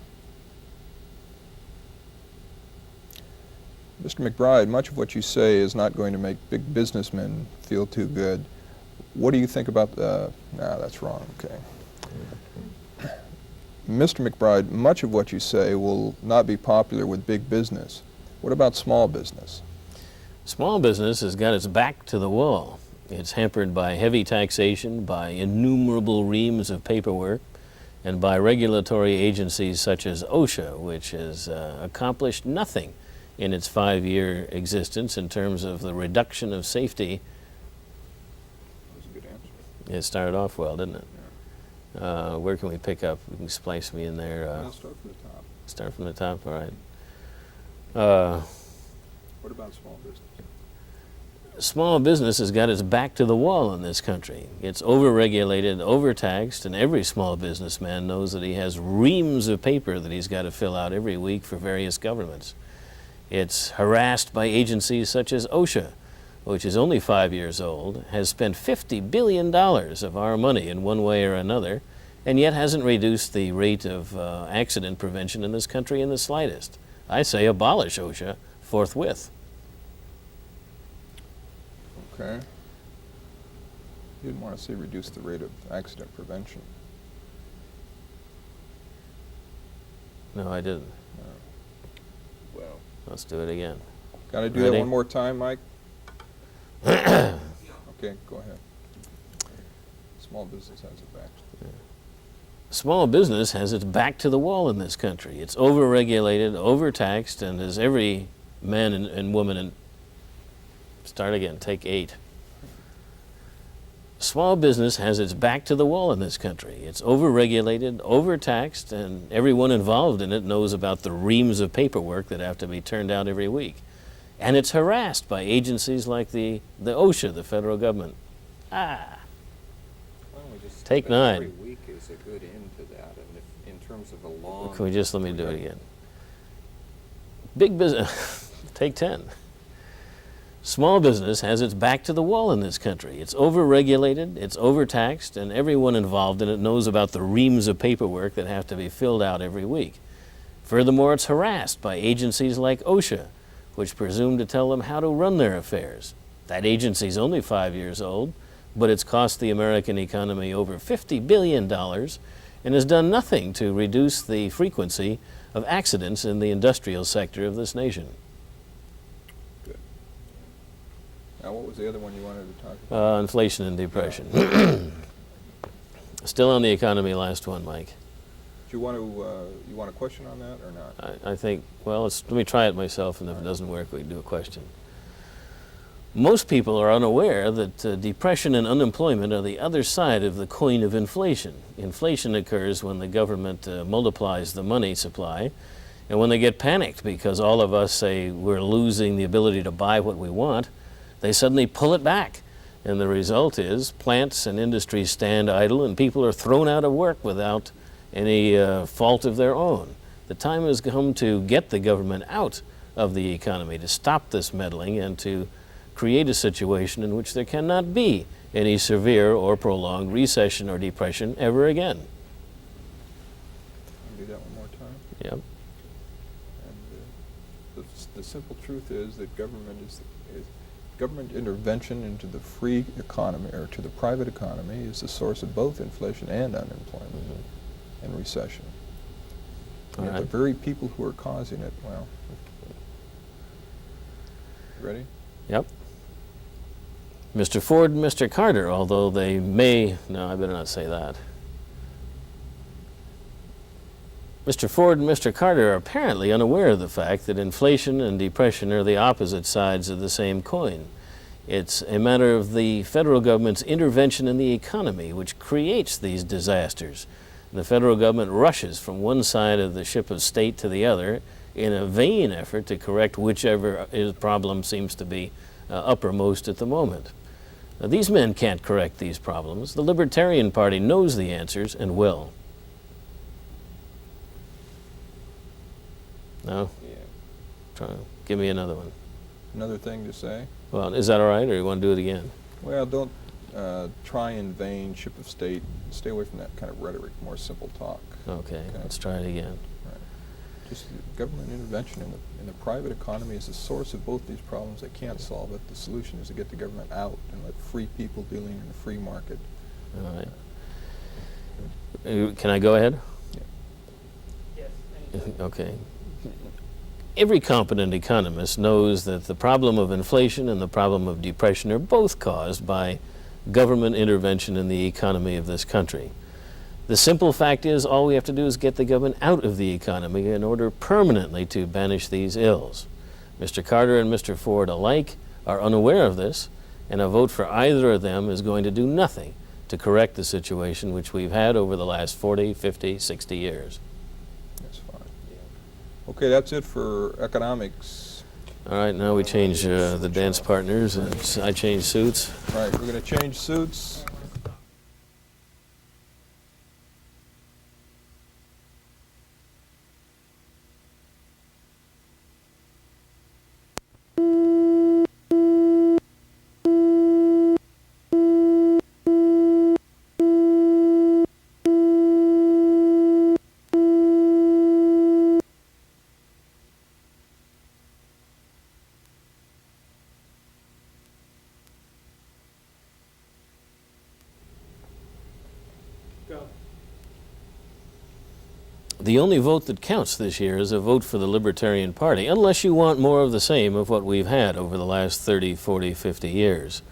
Mr. MacBride, much of what you say is not going to make big businessmen feel too good. What do you think about that's wrong, okay. Mr. MacBride, much of what you say will not be popular with big business. What about small business? Small business has got its back to the wall. It's hampered by heavy taxation, by innumerable reams of paperwork, and by regulatory agencies such as OSHA, which has accomplished nothing in its 5-year existence in terms of the reduction of safety. That was a good answer. It started off well, didn't it? Where can we pick up? You can splice me in there. I'll start from the top. Start from the top, all right. What about small business? Small business has got its back to the wall in this country. It's overregulated, overtaxed, and every small businessman knows that he has reams of paper that he's got to fill out every week for various governments. It's harassed by agencies such as OSHA, which is only 5 years old, has spent $50 billion of our money in one way or another, and yet hasn't reduced the rate of accident prevention in this country in the slightest. I say abolish OSHA forthwith. Okay. You didn't want to say reduce the rate of accident prevention. No, I didn't. Well, Let's do it again. Got to do Ready? that one more time, Mike? Okay, go ahead. Small business has it back. Small business has its back to the wall in this country. It's overregulated, overtaxed, and as every man and woman and start again, take 8. Small business has its back to the wall in this country. It's overregulated, overtaxed, and everyone involved in it knows about the reams of paperwork that have to be turned out every week. And it's harassed by agencies like the OSHA, the federal government. Why don't we just Take but 9. Every week is a good end to that, and if, in terms of a long. Can we just let me do it again? Big business, take 10. Small business has its back to the wall in this country. It's overregulated, it's overtaxed, and everyone involved in it knows about the reams of paperwork that have to be filled out every week. Furthermore, it's harassed by agencies like OSHA, which presume to tell them how to run their affairs. That agency's only 5 years old, but it's cost the American economy over $50 billion and has done nothing to reduce the frequency of accidents in the industrial sector of this nation. Good. Now, what was the other one you wanted to talk about? Inflation and depression. Still on the economy, last one, Mike. Do you want a question on that or not? I think, well, let me try it myself, and if it doesn't work, we can do a question. Most people are unaware that depression and unemployment are the other side of the coin of inflation. Inflation occurs when the government multiplies the money supply, and when they get panicked because all of us say we're losing the ability to buy what we want, they suddenly pull it back. And the result is plants and industries stand idle, and people are thrown out of work without any fault of their own. The time has come to get the government out of the economy, to stop this meddling, and to create a situation in which there cannot be any severe or prolonged recession or depression ever again. Do that one more time. Yep. And the simple truth is that government intervention into the free economy or to the private economy is the source of both inflation and unemployment and recession. And the very people who are causing it, well, ready? Yep. Mr. Ford and Mr. Carter, although they may, no, I better not say that. Mr. Ford and Mr. Carter are apparently unaware of the fact that inflation and depression are the opposite sides of the same coin. It's a matter of the federal government's intervention in the economy which creates these disasters. The federal government rushes from one side of the ship of state to the other in a vain effort to correct whichever problem seems to be uppermost at the moment. Now, these men can't correct these problems. The Libertarian Party knows the answers and will. No? Yeah. Give me another one. Another thing to say? Well, is that all right, or you want to do it again? Well, don't try in vain, ship of state. Stay away from that kind of rhetoric, more simple talk. Okay, let's try it again. Right. Just government intervention in the private economy is the source of both these problems. They can't solve it. The solution is to get the government out and let free people dealing in a free market. All right. Can I go ahead? Yes. Okay. Every competent economist knows that the problem of inflation and the problem of depression are both caused by government intervention in the economy of this country. The simple fact is all we have to do is get the government out of the economy in order permanently to banish these ills. Mr. Carter and Mr. Ford alike are unaware of this, and a vote for either of them is going to do nothing to correct the situation which we've had over the last 40, 50, 60 years. That's fine. Okay, that's it for economics. All right, now we change the dance partners, and I change suits. All right, we're going to change suits. The only vote that counts this year is a vote for the Libertarian Party, unless you want more of the same of what we've had over the last 30, 40, 50 years.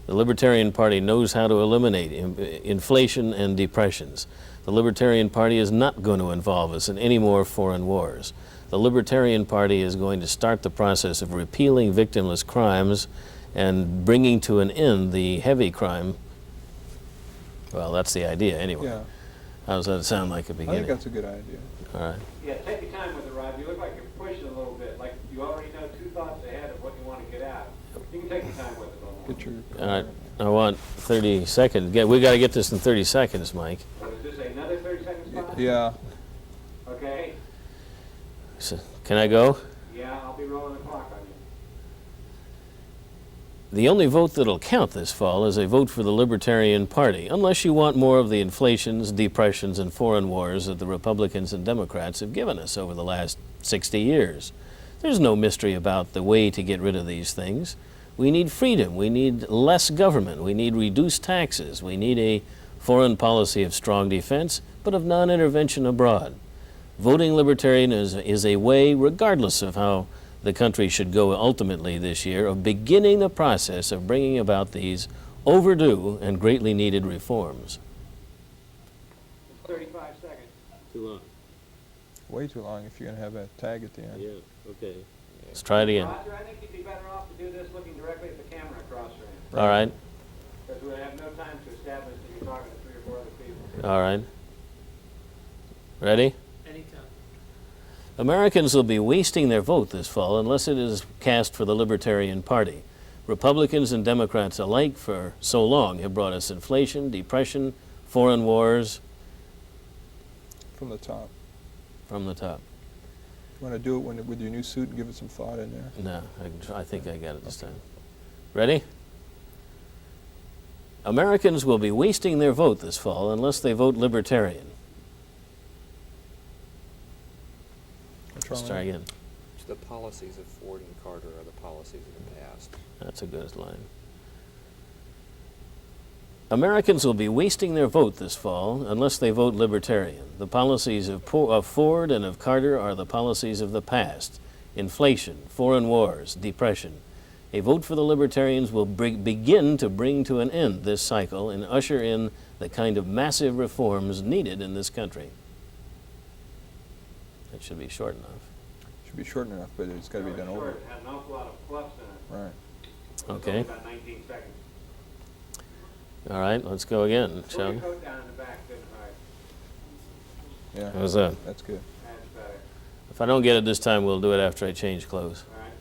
The Libertarian Party knows how to eliminate inflation and depressions. The Libertarian Party is not going to involve us in any more foreign wars. The Libertarian Party is going to start the process of repealing victimless crimes and bringing to an end the heavy crime. Well, that's the idea anyway. Yeah, How does that sound like a I think beginning? that's a good idea. All right. Yeah, take your time with it, Rob. You look like you're pushing a little bit, like you already know 2 thoughts ahead of what you want to get out. You can take your time with it a little more. Get your. All right. I want 30 seconds. We got to get this in 30 seconds, Mike. So is this another 30-second spot? Yeah, Okay. So, can I go? Yeah, I'll be rolling the clock on you. The only vote that'll count this fall is a vote for the Libertarian Party, unless you want more of the inflations, depressions, and foreign wars that the Republicans and Democrats have given us over the last 60 years. There's no mystery about the way to get rid of these things. We need freedom. We need less government. We need reduced taxes. We need a foreign policy of strong defense, but of non-intervention abroad. Voting Libertarian is a way, regardless of how the country should go ultimately this year, of beginning the process of bringing about these overdue and greatly needed reforms. 35 seconds. Too long. way too long if you're going to have a tag at the end. Yeah, okay. Let's try it again. Roger, I think you'd be better off to do this looking directly at the camera across from you. All right, Because we have no time to establish that you're talking to 3 or 4 other people. all right. Ready? Anytime. Americans will be wasting their vote this fall unless it is cast for the Libertarian Party. Republicans and Democrats alike for so long have brought us inflation, depression, foreign wars From the top. from the top. You want to do it with your new suit and give it some thought in there? No, I think I got it this time. Ready? Americans will be wasting their vote this fall unless they vote Libertarian. Let's try again. The policies of Ford and Carter are the policies of the past. That's a good line. Americans will be wasting their vote this fall unless they vote Libertarian. The policies of Ford and of Carter are the policies of the past. Inflation, foreign wars, depression. A vote for the Libertarians will begin to bring to an end this cycle and usher in the kind of massive reforms needed in this country. That should be short enough. Should be short enough, but it's got to be done over. It has an awful lot of fluffs in it. Right. It's Okay. only about 19 seconds. All right, let's go again, Pull shall your we? coat down in the back, good. All right. Yeah. How's that? That's good. That's better. If I don't get it this time, we'll do it after I change clothes. All right.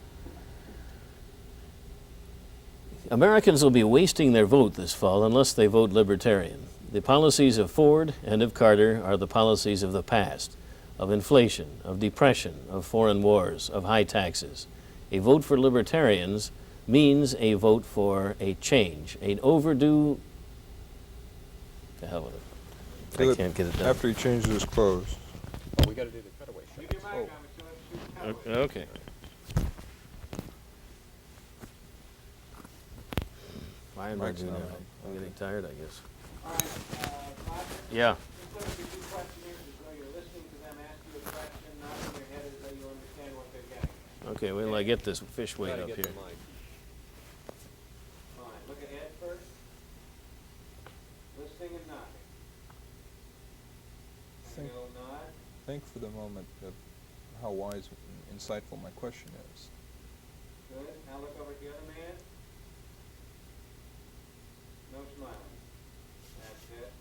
Americans will be wasting their vote this fall unless they vote Libertarian. The policies of Ford and of Carter are the policies of the past, of inflation, of depression, of foreign wars, of high taxes. A vote for Libertarians means a vote for a change, an overdue... To hell with it. Do I it can't get it done. After he changes his clothes. Well, we got to do the cutaway Keep shots. your mic on, but you'll have to shoot the Okay. Why am I Mike's doing not that? on. I'm getting tired, I guess. All right, Roger, Yeah. just look at your 2 questionnaires as though you're listening to them ask you a question, nodding your head as though you understand what they're getting. Okay, wait till I get this fish weight Gotta up get here. the mic. Fine. Look at Ed first. Listening and nodding. Think- And you'll nod. Think for the moment of how wise and insightful my question is. Good. Now look over at the other man. No smiling. That's it.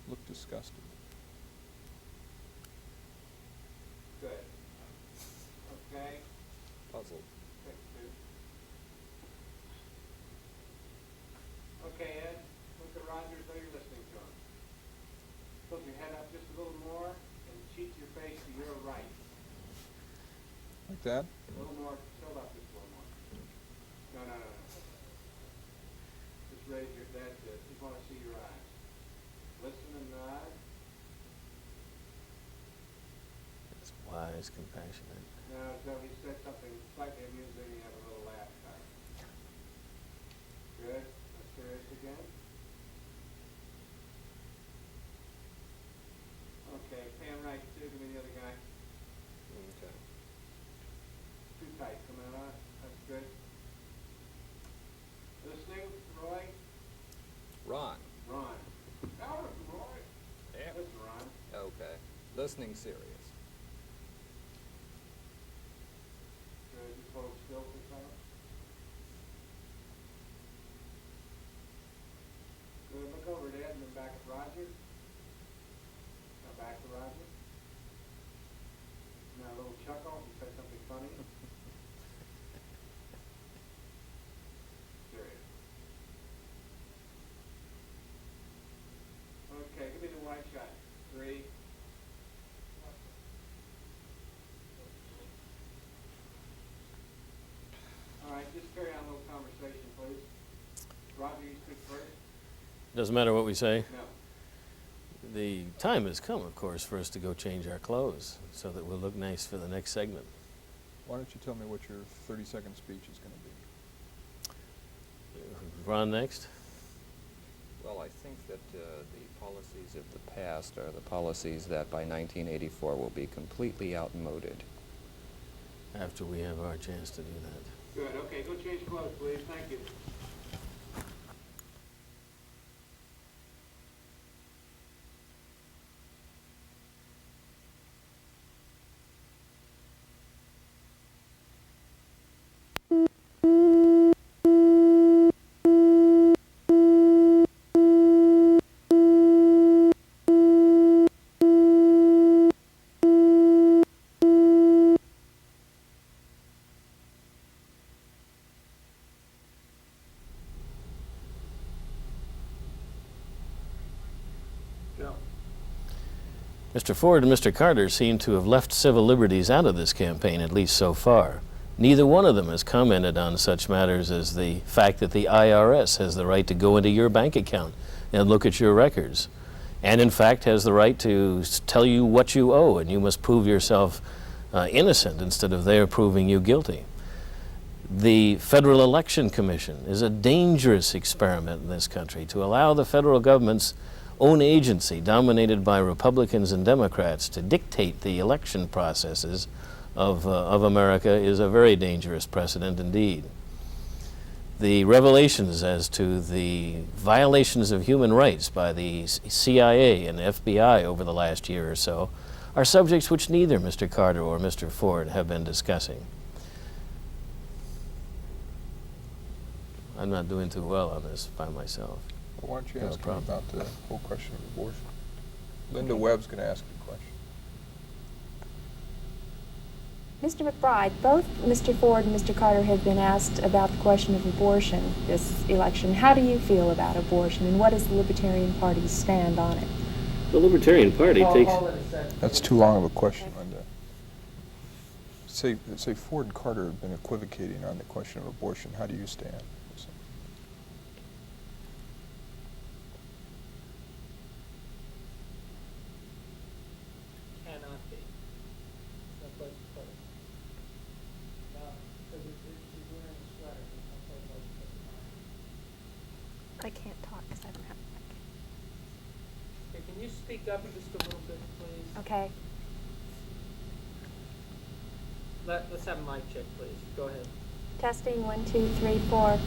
Look disgusted. Good. Okay. Puzzled. Take 2. Okay, Ed. Look at Roger as though you're listening to him. Tilt your head up just a little more and cheek your face to your right. Like that? A little more. Tilt up just a little more. No. Just raise your, that's it. Just want to see your eyes. Listen and nod. It's wise, compassionate. Now, so he said something slightly amusing, you have a little laugh about it. Good. Let's serious again. Okay, listening serious. Good, just hold still for a second. Good, look over at Ed and then back at Roger. Now back to Roger. Now a little chuckle and say something funny. Serious. Okay, give me the wide shot. 3. All right, just carry on a little conversation, please. Roger, you speak first? Doesn't matter what we say. No. The time has come, of course, for us to go change our clothes so that we'll look nice for the next segment. Why don't you tell me what your 30-second speech is going to be? Ron next. Well, I think that the policies of the past are the policies that by 1984 will be completely outmoded. After we have our chance to do that. Good, okay, go change clothes, please. Thank you. Mr. Ford and Mr. Carter seem to have left civil liberties out of this campaign, at least so far. Neither one of them has commented on such matters as the fact that the IRS has the right to go into your bank account and look at your records, and in fact has the right to tell you what you owe, and you must prove yourself innocent instead of their proving you guilty. The Federal Election Commission is a dangerous experiment in this country. To allow the federal government's own agency, dominated by Republicans and Democrats, to dictate the election processes of America is a very dangerous precedent indeed. The revelations as to the violations of human rights by the CIA and FBI over the last year or so are subjects which neither Mr. Carter or Mr. Ford have been discussing. I'm not doing too well on this by myself. Well, why don't you No ask him problem. about the whole question of abortion? Linda Webb's going to ask you a question. Mr. MacBride, both Mr. Ford and Mr. Carter have been asked about the question of abortion this election. How do you feel about abortion, and what is the Libertarian Party's stand on it? The Libertarian Party takes... That's too long of a question, Linda. Say Ford and Carter have been equivocating on the question of abortion. How do you stand? Cannot be. No place to put it. No, because he's wearing a sweater. There's no place else to put it on. I can't talk because I don't have a mic. Okay, can you speak up just a little bit, please? Okay. Let's have a mic check, please. Go ahead. Testing, 1, 2, 3, 4.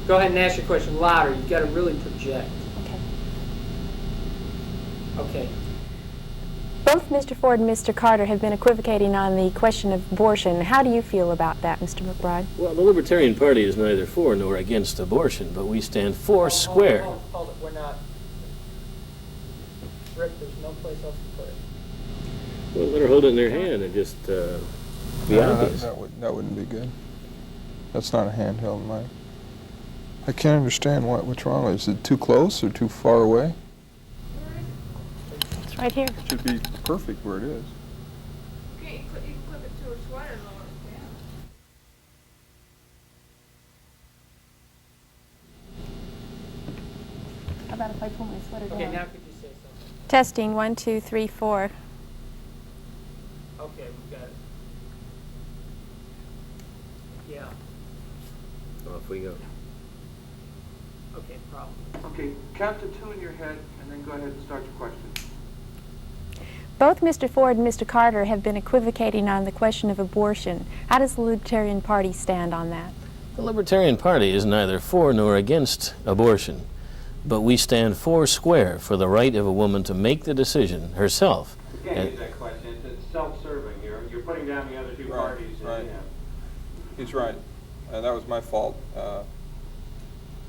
Go ahead and ask your question louder. You've got to really project. Okay. Okay. Both Mr. Ford and Mr. Carter have been equivocating on the question of abortion. How do you feel about that, Mr. MacBride? Well, the Libertarian Party is neither for nor against abortion, but we stand four square. Hold it. We're not. Rick, there's no place else to put it. Well, let her hold it in their hand and just be obvious. That wouldn't be good. That's not a handheld mic. I can't understand what's wrong. Is it too close or too far away? It's right here. It should be perfect where it is. Okay, you can clip it to her sweater and lower it down. How about if I pull my sweater down? Okay, now could you say something? Testing, 1, 2, 3, 4. Okay, we've got it. Yeah. Off we go. Okay, problem. Okay, count to 2 in your head, and then go ahead and start your question. Both Mr. Ford and Mr. Carter have been equivocating on the question of abortion. How does the Libertarian Party stand on that? The Libertarian Party is neither for nor against abortion, but we stand four square for the right of a woman to make the decision herself. You can't use that question. you're putting down the other two parties. And, Right. yeah. He's right. That was my fault.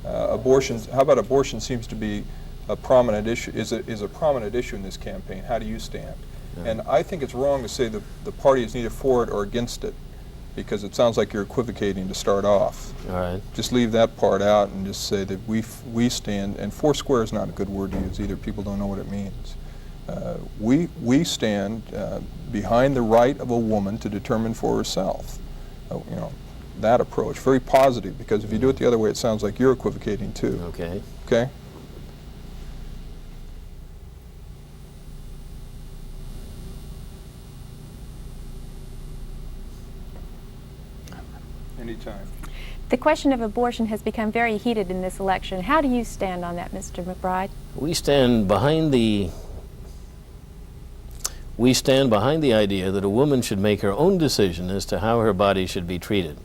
Abortion. How about abortion seems to be a prominent issue. Is a prominent issue in this campaign. How do you stand? Yeah. And I think it's wrong to say the party is neither for it or against it, because it sounds like you're equivocating to start off. All right. Just leave that part out and just say that we stand. And four square is not a good word to use either. People don't know what it means. We stand behind the right of a woman to determine for herself. You know, that approach, very positive, because if you do it the other way, it sounds like you're equivocating too. Okay. Okay? Anytime. The question of abortion has become very heated in this election. How do you stand on that, Mr. MacBride? We stand behind the idea that a woman should make her own decision as to how her body should be treated.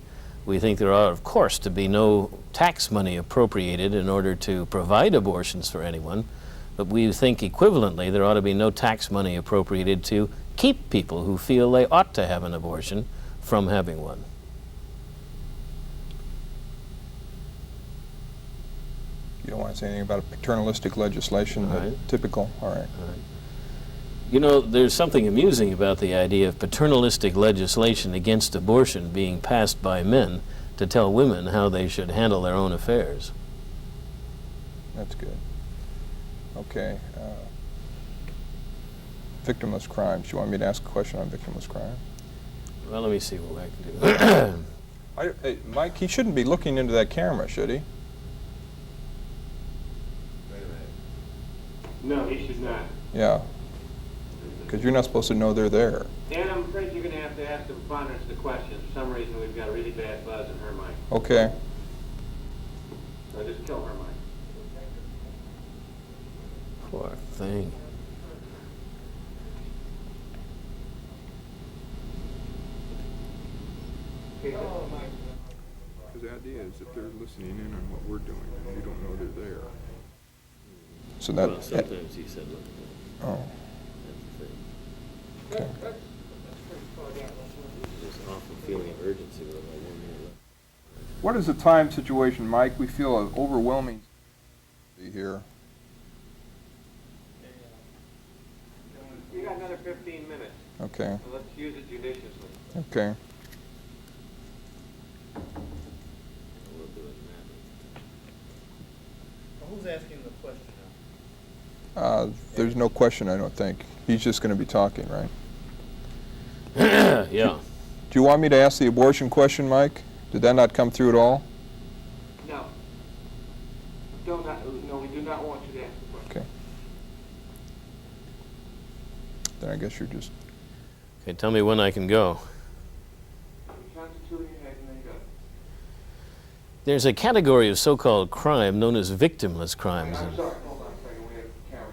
We think there ought, of course, to be no tax money appropriated in order to provide abortions for anyone, but we think equivalently there ought to be no tax money appropriated to keep people who feel they ought to have an abortion from having one. You don't want to say anything about paternalistic legislation, All right. typical. All right. All right. You know, there's something amusing about the idea of paternalistic legislation against abortion being passed by men to tell women how they should handle their own affairs. That's good. Okay. Victimless crimes. You want me to ask a question on victimless crime? Well, let me see what I can do. Hey, Mike, he shouldn't be looking into that camera, should he? No, he should not. Yeah. Because you're not supposed to know they're there. And I'm afraid you're going to have to ask the preponderance of the questions. For some reason, we've got a really bad buzz in her mic. Okay. So just kill her mic. Poor thing. Because the idea is that they're listening in on what we're doing, and we don't know they're there. So that. Well, sometimes he said, look, Oh. that's the thing. Okay. There's an awful feeling of urgency with my 1 minute left. What is the time situation, Mike? We feel an overwhelming here. You got another 15 minutes, Okay. so let's use it judiciously. Okay. We'll do it in that. Who's asking the question There's no question, I don't think. He's just going to be talking, right? Yeah. Do you want me to ask the abortion question, Mike? Did that not come through at all? No. No, we do not want you to ask the question. Okay. Then I guess you're just... Okay, tell me when I can go. Count to two in your head and then go. There's a category of so-called crime known as victimless crimes. I'm sorry, hold on a second. We have Karen.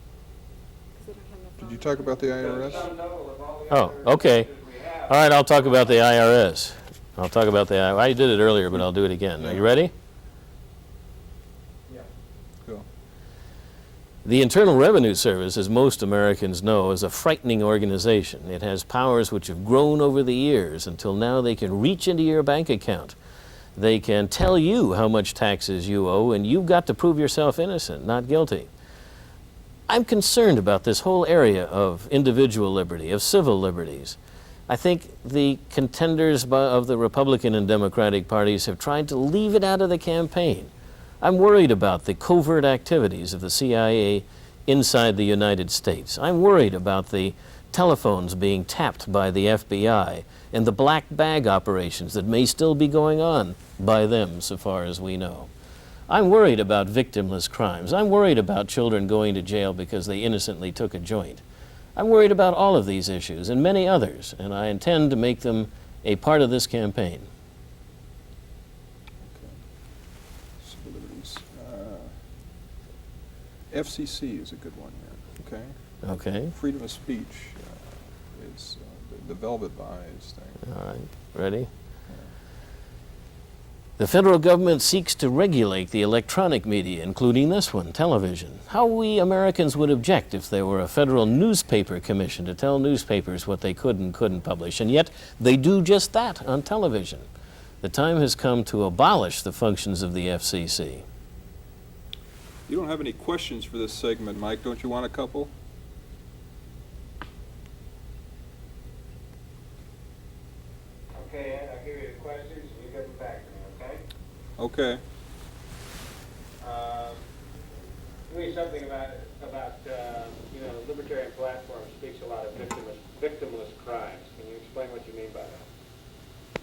Did you talk about the IRS? Sum total of all the Oh, other okay. issues we have. All right, I'll talk about the IRS. I'll talk about the IRS. I did it earlier, but I'll do it again. Are you ready? Yeah. Cool. The Internal Revenue Service, as most Americans know, is a frightening organization. It has powers which have grown over the years until now they can reach into your bank account. They can tell you how much taxes you owe, and you've got to prove yourself innocent, not guilty. I'm concerned about this whole area of individual liberty, of civil liberties. I think the contenders of the Republican and Democratic parties have tried to leave it out of the campaign. I'm worried about the covert activities of the CIA inside the United States. I'm worried about the telephones being tapped by the FBI and the black bag operations that may still be going on by them, so far as we know. I'm worried about victimless crimes. I'm worried about children going to jail because they innocently took a joint. I'm worried about all of these issues and many others, and I intend to make them a part of this campaign. Civil liberties. FCC is a good one here. Okay. Okay, Freedom of speech is the velvet buys thing. all right, ready? The federal government seeks to regulate the electronic media, including this one, television. How we Americans would object if there were a federal newspaper commission to tell newspapers what they could and couldn't publish, and yet they do just that on television. The time has come to abolish the functions of the FCC. You don't have any questions for this segment, Mike. Don't you want a couple? Okay, Ed, I'll give you the questions, and you give them back to me, okay? Okay. Tell me something about you know, the Libertarian platform speaks a lot of victimless crimes. Can you explain what you mean by that?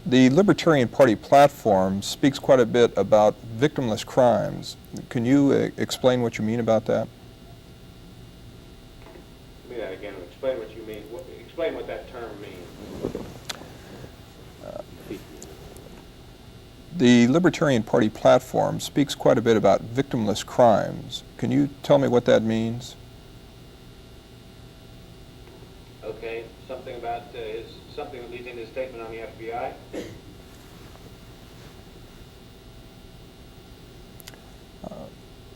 The Libertarian Party platform speaks quite a bit about victimless crimes. Can you explain what you mean about that? Give me that again. Explain what you mean. Explain what that term means. The Libertarian Party platform speaks quite a bit about victimless crimes. Can you tell me what that means? Okay, something about something that leads into his statement on the FBI.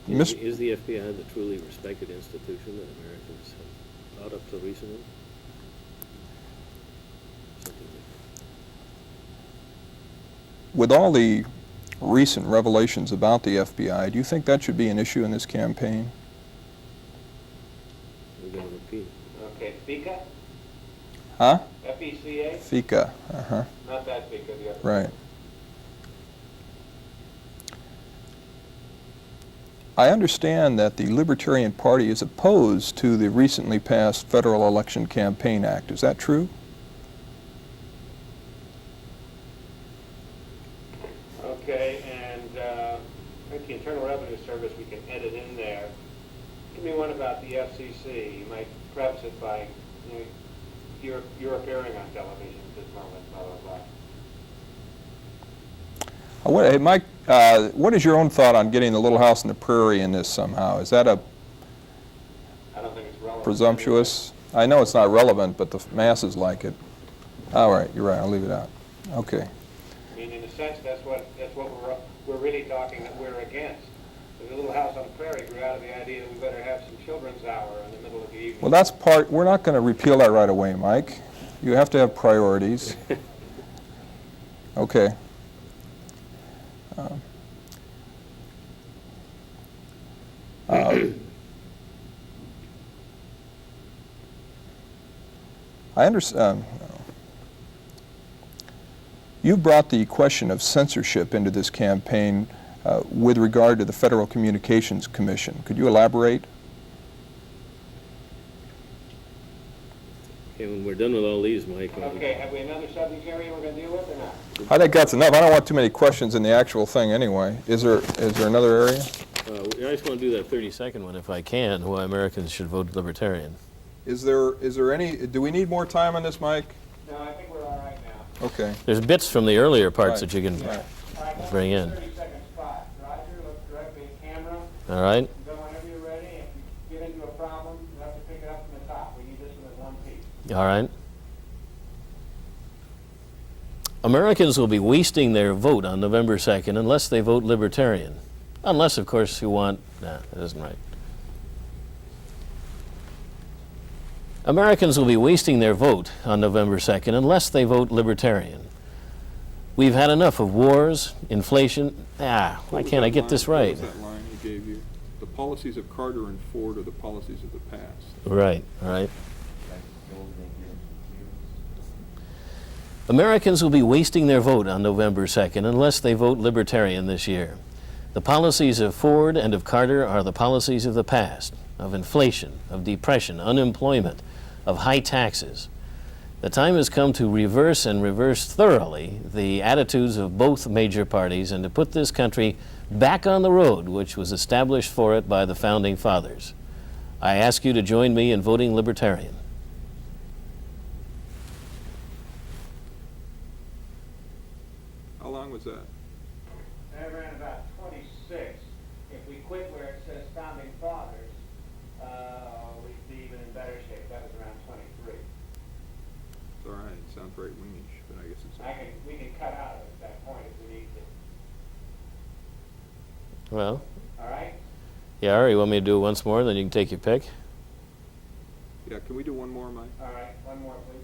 Is the FBI the truly respected institution that Americans have thought up till recently? Something With all the recent revelations about the FBI, do you think that should be an issue in this campaign? we're going to repeat. Okay, FICA? Huh? FECA? FICA. Uh-huh. Not that FICA, the other. Right. I understand that the Libertarian Party is opposed to the recently passed Federal Election Campaign Act. Is that true? Okay, and I think the Internal Revenue Service, we can edit in there. Give me one about the FCC. You might preface it by, you know, you're appearing on television at this moment, blah, blah, blah. Hey, Mike, what is your own thought on getting the Little House on the Prairie in this somehow? Is that a I don't think it's relevant. presumptuous? I know it's not relevant, but the masses like it. All right, you're right. I'll leave it out. Okay. I mean, in a sense, that's what we're really talking that we're against. The Little House on the Prairie grew out of the idea that we better have some children's hour in the middle of the evening. Well, that's part. We're not going to repeal that right away, Mike. You have to have priorities. Okay. I understand. You brought the question of censorship into this campaign with regard to the Federal Communications Commission. Could you elaborate? Okay, when we're done with all these, Mike. Okay, have we another subject area we're going to deal with or not? I think that's enough. I don't want too many questions in the actual thing anyway. Is there another area? I just want to do that 30-second one, if I can, why Americans should vote Libertarian. Is there any, do we need more time on this, Mike? No, I think we're all right now. Okay. There's bits from the earlier parts Right. that you can Right. All right, bring in. 30-second spot. Roger, look directly at camera. All right? So whenever you're ready, if you get into a problem, you have to pick it up from the top. We need this one as one piece. All right. Americans will be wasting their vote on November 2nd unless they vote Libertarian. Unless, of course, you want... Nah, that isn't right. Americans will be wasting their vote on November 2nd unless they vote Libertarian. We've had enough of wars, inflation. Why can't I get this right? What was that line he gave you? The policies of Carter and Ford are the policies of the past. Right, right. Americans will be wasting their vote on November 2nd unless they vote Libertarian this year. The policies of Ford and of Carter are the policies of the past, of inflation, of depression, unemployment, of high taxes. The time has come to reverse and reverse thoroughly the attitudes of both major parties and to put this country back on the road which was established for it by the Founding Fathers. I ask you to join me in voting Libertarian. How long was that? I ran about 26. If we quit where it says Founding Fathers, we'd be even in better shape. That was around 23. It's all right. It sounds very weenish, but I guess it's... We can cut out of it at that point if we need to. Well, All right? yeah, or you want me to do it once more, then you can take your pick? Yeah, can we do one more, Mike? All right, one more, please.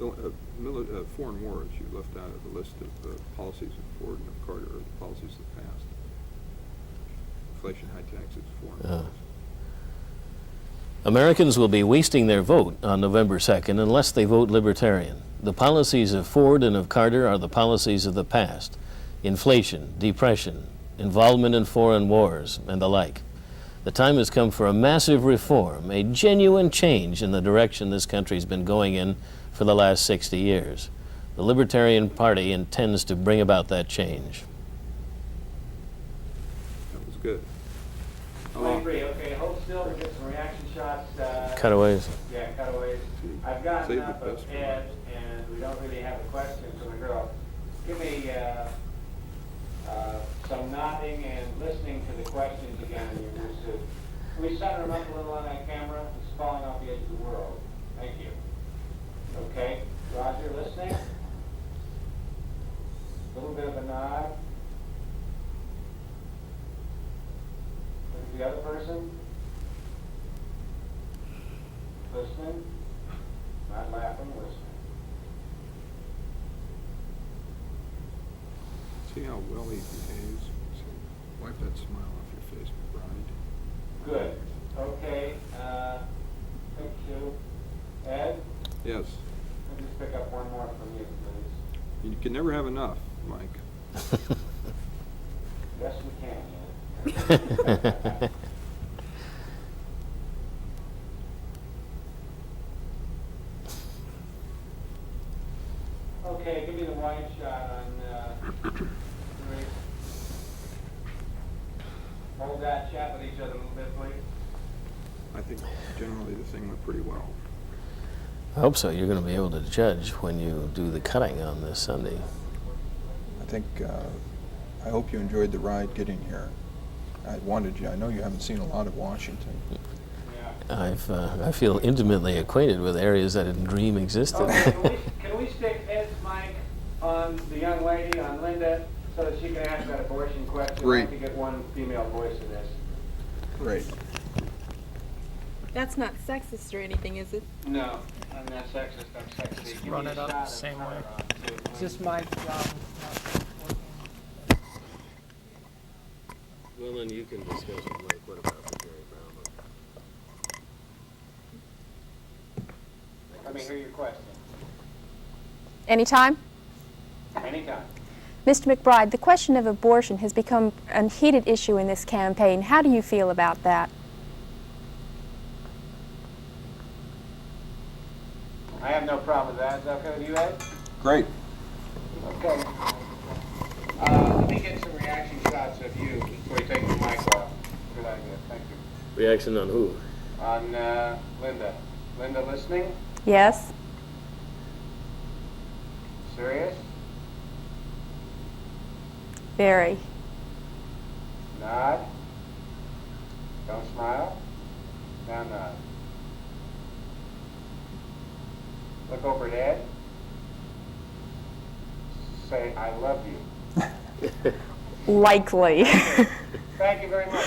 And foreign wars, you left out of the list of policies of Ford and of Carter, or the policies of the past. Inflation, high taxes, foreign wars. Americans will be wasting their vote on November 2nd unless they vote Libertarian. The policies of Ford and of Carter are the policies of the past. Inflation, depression, involvement in foreign wars, and the like. The time has come for a massive reform, a genuine change in the direction this country's been going in for the last 60 years. The Libertarian Party intends to bring about that change. That was good. 23, okay, hold still to get some reaction shots. Cutaways. Yeah, cutaways. I've gotten Save enough the of best for Ed, and we don't really have a question from the girl. Give me some nodding and listening to the questions again in your new suit. Can we center them up a little on that camera? It's falling off the edge of the world. Thank you. Okay, Roger, listening? A little bit of a nod. Look at the other person. Listening. Not laughing, listening. See how well he behaves? So wipe that smile off your face, MacBride. Good. Okay, thank you. Ed? Yes. Let me just pick up one more from you, please. You can never have enough, Mike. Yes, we can, Ed. Okay, give me the wide shot on 3. Hold that, chat with each other a little bit, please. I think generally the thing went pretty well. I hope so. You're going to be able to judge when you do the cutting on this Sunday. I think, I hope you enjoyed the ride getting here. I wanted you. I know you haven't seen a lot of Washington. I feel intimately acquainted with areas I didn't dream existed. Okay, can we stick Ed's mic on the young lady, on Linda, so that she can ask that abortion question? Great. I'd like to get one female voice in this. Great. That's not sexist or anything, is it? No, I'm not sexist, I'm sexy. Give run me a it up shot the of same color way. on it, too, Is please. this my job? Well, then you can discuss with Mike, what about the Jerry Brown? Let me hear your question. Anytime? Anytime. Mr. MacBride, the question of abortion has become a heated issue in this campaign. How do you feel about that? I have no problem with that. Is that okay with you, Ed? Great. Okay. Let me get some reaction shots of you before you take the mic off. Good idea. Thank you. Reaction on who? On Linda. Linda, listening? Yes? Serious? Very. Nod. Don't smile. Now nod. Look over at Ed. Say, I love you. Likely. Thank you very much.